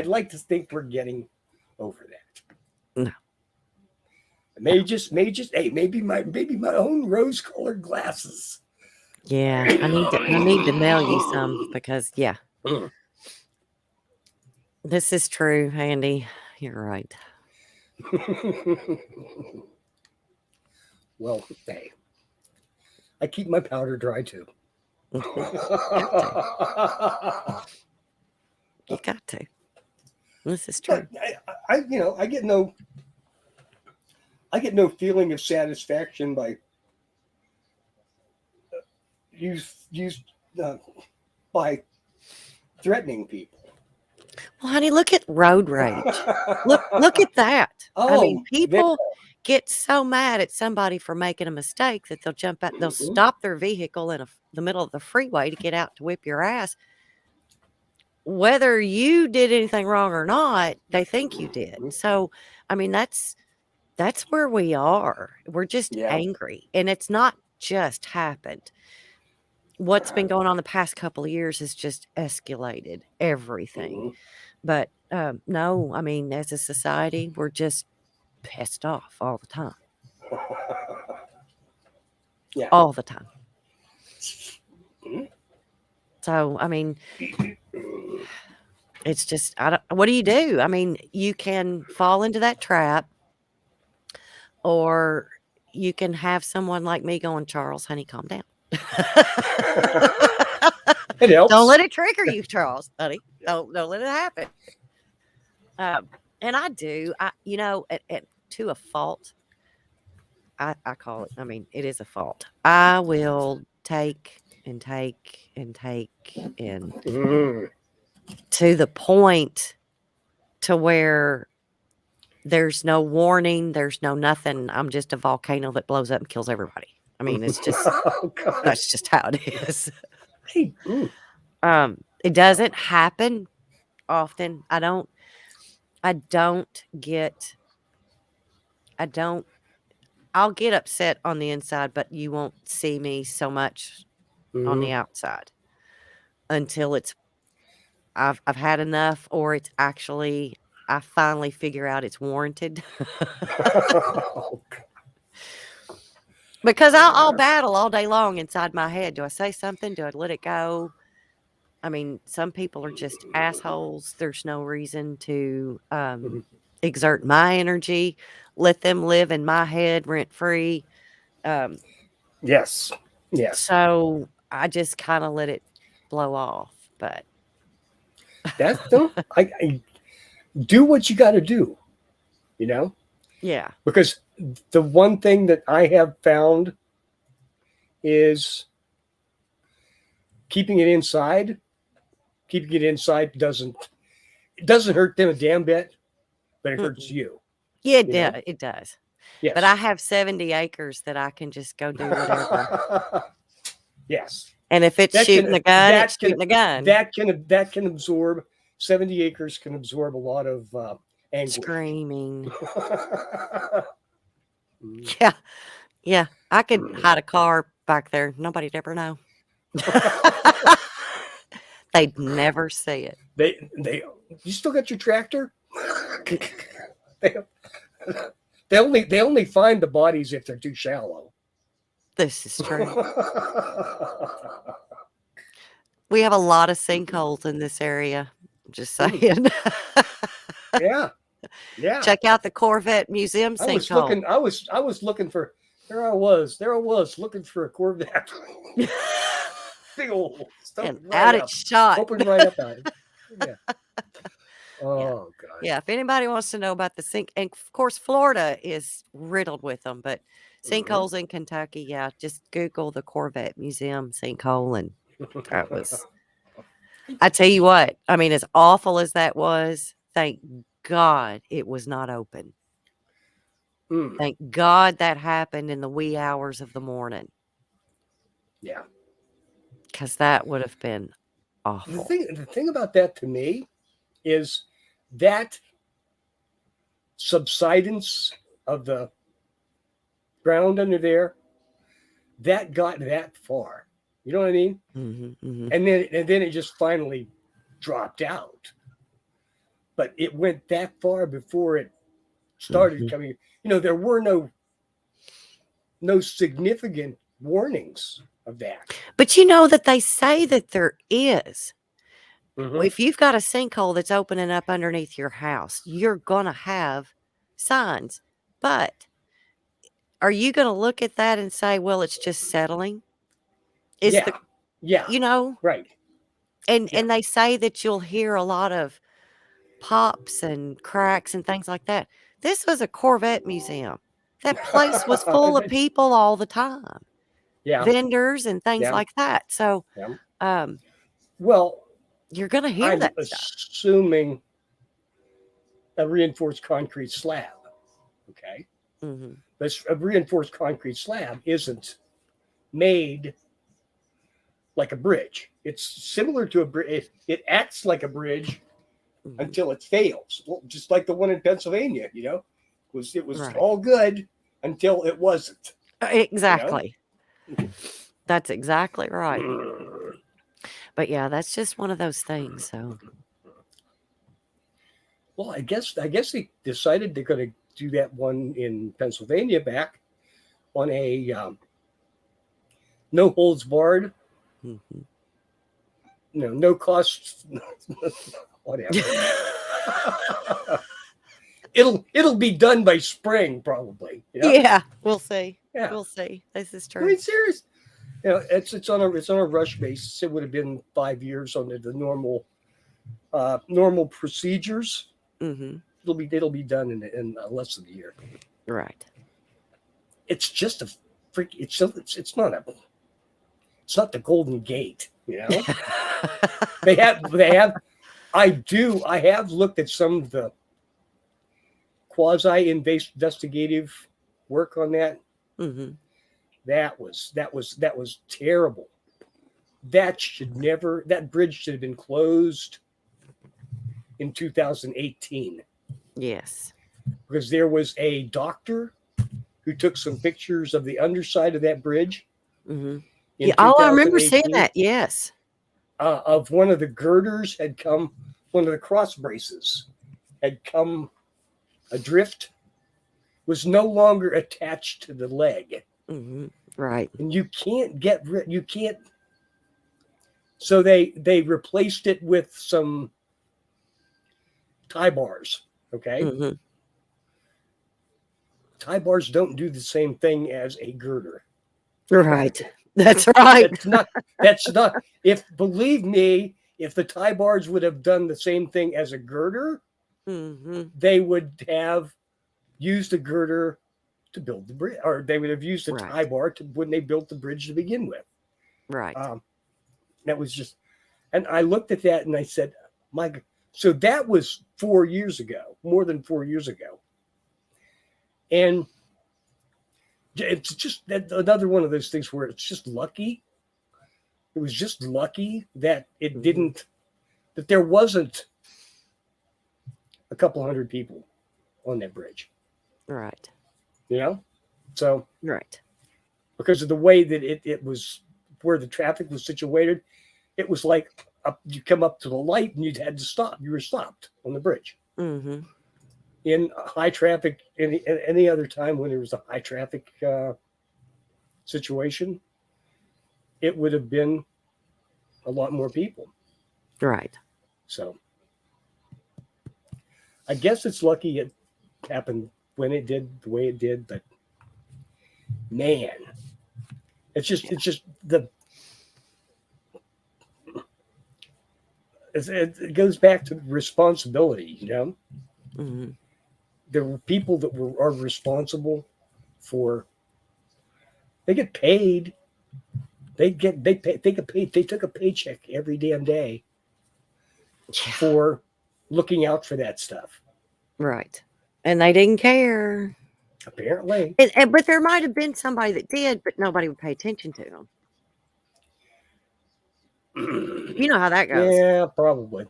like to think we're getting over that. No, no. Hey, maybe my own rose-colored glasses. Yeah, I need to mail you some because yeah, this is true, Andy. You're right. Well, hey, I keep my powder dry too. Got to. You got to. This is true. But I get no feeling of satisfaction by use by threatening people. Well, honey, look at road rage. Look at that. I mean, Oh, people get so mad at somebody for making a mistake that they'll jump out, they'll stop their vehicle in the middle of the freeway to get out to whip your ass. Whether you did anything wrong or not, they think you did. So, I mean, that's where we are. We're just angry, and it's not just happened. What's been going on the past couple of years has just escalated everything. But no, I mean, as a society, we're just pissed off all the time. Yeah. All the time. So, I mean, it's just, what do you do? I mean, you can fall into that trap, or you can have someone like me going, Charles, honey, calm down. It helps. Don't let it trigger you, Charles, honey. Don't let it happen. And I do, to a fault. I call it, I mean, it is a fault. I will take and take and take and to the point to where there's no warning, there's no nothing. I'm just a volcano that blows up and kills everybody. I mean, it's just that's just how it is. It doesn't happen often. I'll get upset on the inside, but you won't see me so much on the outside until I've had enough, or it's actually I finally figure out it's warranted. Because I'll battle all day long inside my head. Do I say something? Do I let it go? I mean, some people are just assholes. There's no reason to exert my energy. Let them live in my head rent free. Yes. So I just kind of let it blow off. But That's no, I do what you got to do, you know, yeah. because the one thing that I have found is keeping it inside. Keeping it inside doesn't hurt them a damn bit, but it hurts you. Yeah, You know? it does. Yes. But I have 70 acres that I can just go do whatever. Yes. And if it's shooting a gun, it's shooting a gun. That can absorb 70 acres can absorb a lot of anguish. Screaming. Yeah. Yeah. I could hide a car back there. Nobody'd ever know. They'd never see it. You still got your tractor? they only find the bodies if they're too shallow. This is true. We have a lot of sinkholes in this area. Just saying. Yeah. Yeah. Check out the Corvette Museum sinkhole. I was looking for there I was looking for a Corvette. Big old stuff. And right out up, it shot. opened right up at it. Yeah. Oh God. Yeah, if anybody wants to know about the sink, and of course Florida is riddled with them, but sinkholes in Kentucky, yeah, just Google the Corvette Museum sinkhole, and that was. I tell you what, I mean, as awful as that was, thank God it was not open. Thank God that happened in the wee hours of the morning. Yeah. Because that would have been awful. The thing about that to me is that subsidence of the ground under there that got that far. You know what I mean? And then it just finally dropped out. But it went that far before it started coming. You know, there were no significant warnings of that. But you know that they say that there is. If you've got a sinkhole that's opening up underneath your house, you're going to have signs. But are you going to look at that and say, well, it's just settling? Yeah. You know? Right. And they say that you'll hear a lot of pops and cracks and things like that. This was a Corvette museum. That place was full of people all the time. Yeah. Vendors and things like that. So, well, you're going to hear that stuff. Assuming a reinforced concrete slab. Okay. But a reinforced concrete slab isn't made like a bridge. It's similar to a bridge. It acts like a bridge until it fails. Well, just like the one in Pennsylvania, you know, it was Right. all good until it wasn't. Exactly. You know? That's exactly right. But yeah, that's just one of those things. So, well, I guess they decided they're going to do that one in Pennsylvania back on a no holds barred, no cost, whatever. It'll be done by spring probably. You know? Yeah, we'll see. Yeah. We'll see. This is I true. mean, serious. You know, it's on a rush basis. It would have been 5 years under the normal procedures. It'll be done in less than a year. Right. It's just a freak. It's not the Golden Gate. You know, they have. I have looked at some of the quasi-investigative work on that. That was terrible. That bridge should have been closed in 2018. Yes. Because there was a doctor who took some pictures of the underside of that bridge. Yeah. Oh, I remember seeing that. Yes. Of one of the girders one of the cross braces had come adrift, was no longer attached to the leg. Right. And you can't. So they replaced it with some tie bars. Okay. Tie bars don't do the same thing as a girder. Right. That's right. That's not, if, believe me, if the tie bars would have done the same thing as a girder, they would have used a girder to build the bridge, or they would have used a tie bar to when they built the bridge to begin with. Right. That was just, and I looked at that and I said, my God. So that was 4 years ago, more than 4 years ago. And it's just another one of those things where it's just lucky. It was just lucky that it didn't, that there wasn't a couple hundred people on that bridge. Right. You know? So, right. Because of the way that it was, where the traffic was situated, it was like you come up to the light and you had to stop. You were stopped on the bridge. In high traffic, any other time when there was a high traffic situation, it would have been a lot more people. Right. So I guess it's lucky it happened when it did, the way it did, but man, it's just it goes back to responsibility, you know? There were people that are responsible for, they get paid. They get paid. They took a paycheck every damn day for looking out for that stuff. Right. And they didn't care. Apparently. But there might have been somebody that did, but nobody would pay attention to them. You know how that goes. Yeah, probably.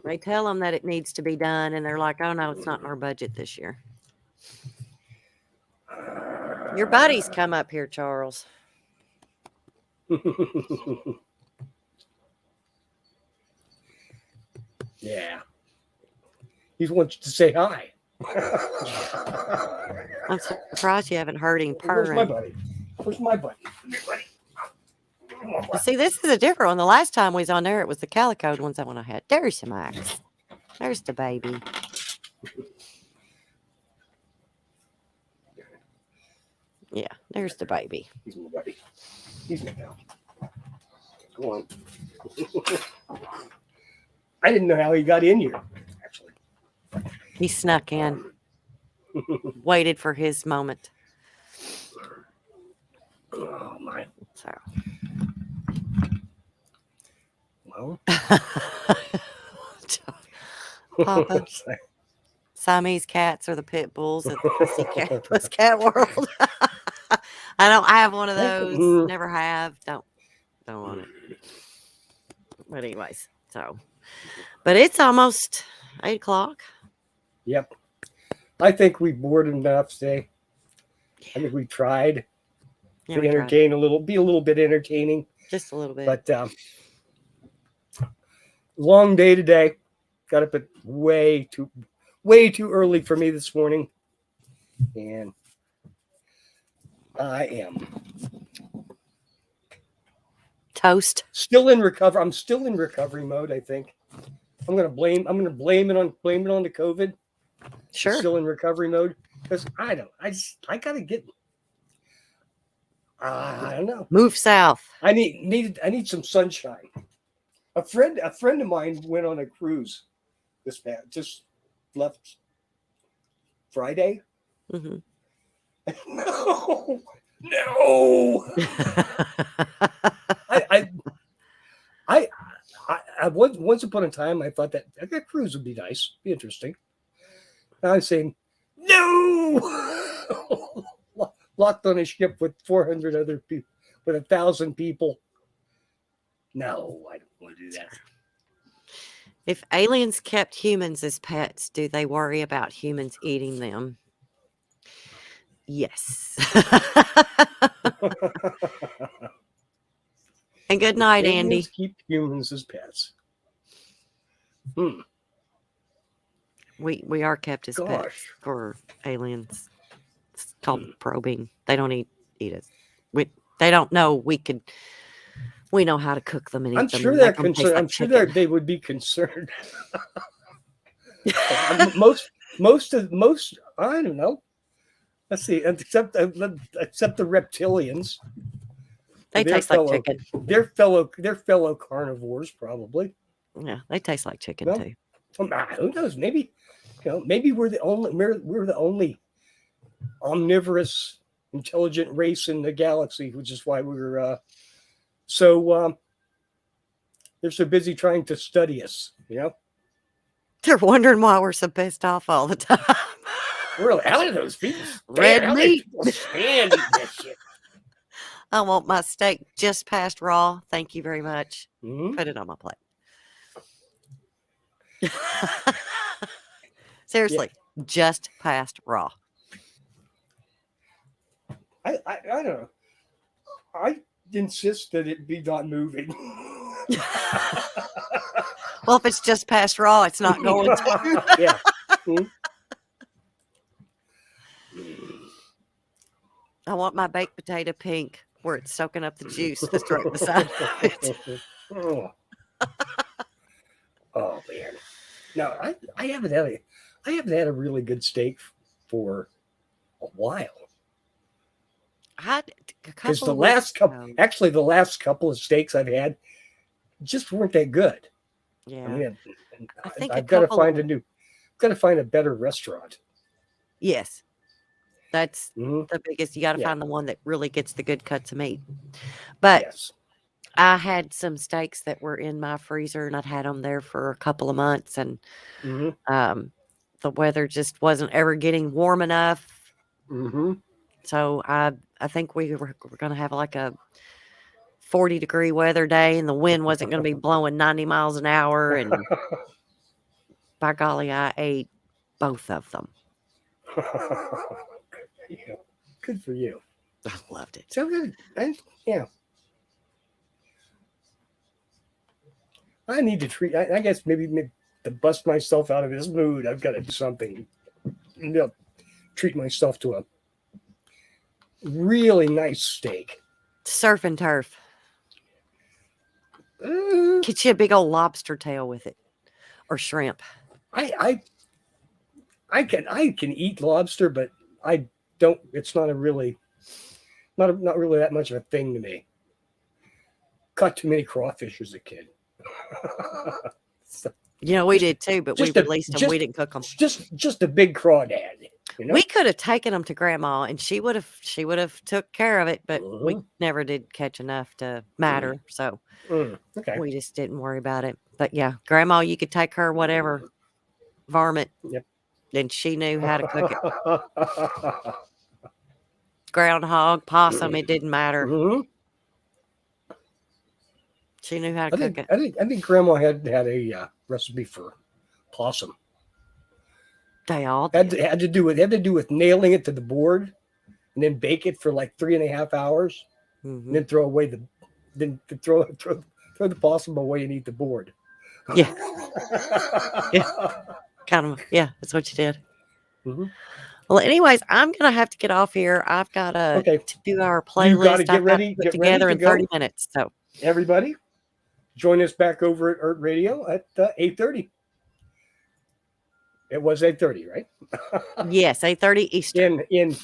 They tell them that it needs to be done, and they're like, oh, no, it's not in our budget this year. Your buddies come up here, Charles. Yeah. He wants to say hi. I'm surprised you haven't heard him purring. Where's my buddy? Where's my buddy? See, this is a different one. The last time we was on there, it was the calico ones that one I had. There's some Max. There's the baby. Yeah, there's the baby. He's my buddy. He's my pal. Go on. I didn't know how he got in here, actually. He snuck in. Waited for his moment. Oh, my. So. Well. Papa. Siamese cats are the pit bulls of the Pussycat world. I don't have one of those. Never have. Don't want it. But anyways, so. But it's almost 8 o'clock. Yep. I think we bored enough today. I think we tried to entertain be a little bit entertaining. Just a little bit. But long day today. Got up at way too early for me this morning. And I am toast. Still in recovery. I'm still in recovery mode, I think. I'm gonna blame it on the COVID. Sure. I'm still in recovery mode because I gotta get. I don't know. Move south. I need some sunshine. A friend of mine went on a cruise just left Friday. Mm-hmm. No. I once upon a time I thought that cruise would be nice, be interesting. Now I'm saying no. Locked on a ship with 400 other people, with 1,000 people. No, I don't want to do that. If aliens kept humans as pets, do they worry about humans eating them? Yes. And good night, Andy. Keep humans as pets. We are kept as pets for aliens. It's called probing. They don't eat us. They don't know we know how to cook them and eat them. I'm sure they're concerned. I'm sure they would be concerned. most I don't know. Let's see. Except the reptilians. They Their taste like fellow- chicken. They're fellow carnivores, probably. Yeah, they taste like chicken Well, too. Who knows? Maybe we're the only omnivorous, intelligent race in the galaxy, which is why we're they're so busy trying to study us. They're wondering why we're so pissed off all the time. Really, how do those people Red meat. stand eating this shit? I want my steak just past raw. Thank you very much. Mhm. Put it on my plate. Seriously, just past raw. I don't know. I insist that it be not moving. Well, if it's just past raw, it's not going to. Yeah. Mhm. I want my baked potato pink where it's soaking up the juice that's right beside it. Oh man. No, I haven't had a really good steak for a while. Because The last couple of steaks I've had just weren't that good. Yeah. I mean, I think I've got to find a better restaurant. Yes. That's Mhm. the biggest. You got to Yeah. find the one that really gets the good cuts of meat. But Yes. I had some steaks that were in my freezer, and I'd had them there for a couple of months, and Mm-hmm. the weather just wasn't ever getting warm enough. Mm-hmm. So I think we were going to have like a 40-degree weather day, and the wind wasn't going to be blowing 90 miles an hour. And by golly, I ate both of them. Yeah. Good for you. I loved it. So good. Yeah. I need to treat. I guess maybe to bust myself out of this mood, I've got to do something. Treat myself to a really nice steak. Surf and turf. Uh, Get you a big old lobster tail with it, or shrimp. I can eat lobster, but I don't. It's not really that much of a thing to me. Caught too many crawfish as a kid. So, We did too, but we released them. We didn't cook them. Just a big crawdad. We could have taken them to Grandma, and she would have took care of it, but we never did catch enough to matter. So Okay. we just didn't worry about it. But yeah, Grandma, you could take her whatever varmint, Yep. and she knew how to cook it. Groundhog, possum, it didn't matter. Mhm. She knew how to cook it. I think Grandma had a recipe for possum. They all did. Had to do with nailing it to the board, and then bake it for like 3.5 hours, and then throw the possum away and eat the board. Yeah. Kind of. Yeah, that's what you did. Mm-hmm. Well, anyways, I'm gonna have to get off here. I've got to do our playlist. Get ready put together in 30 minutes. So everybody, join us back over at Earth Radio at 8:30. It was 8:30, right? Yes, 8:30 Eastern. It'll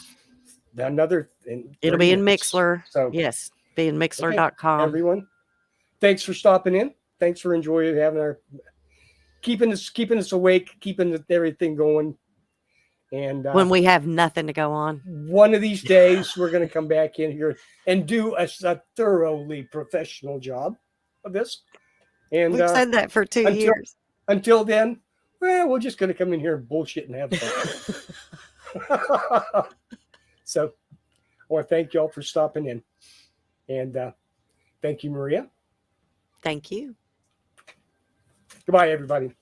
be in Mixler. So yes, be in Mixler.com. Everyone, thanks for stopping in. Thanks for enjoying having keeping us awake, keeping everything going. And when we have nothing to go on, one of these days we're going to come back in here and do a thoroughly professional job of this. And we've said that for 2 years. Until then, well, we're just going to come in here and bullshit and have fun. So I want to thank y'all for stopping in. And thank you, Maria. Thank you. Goodbye, everybody.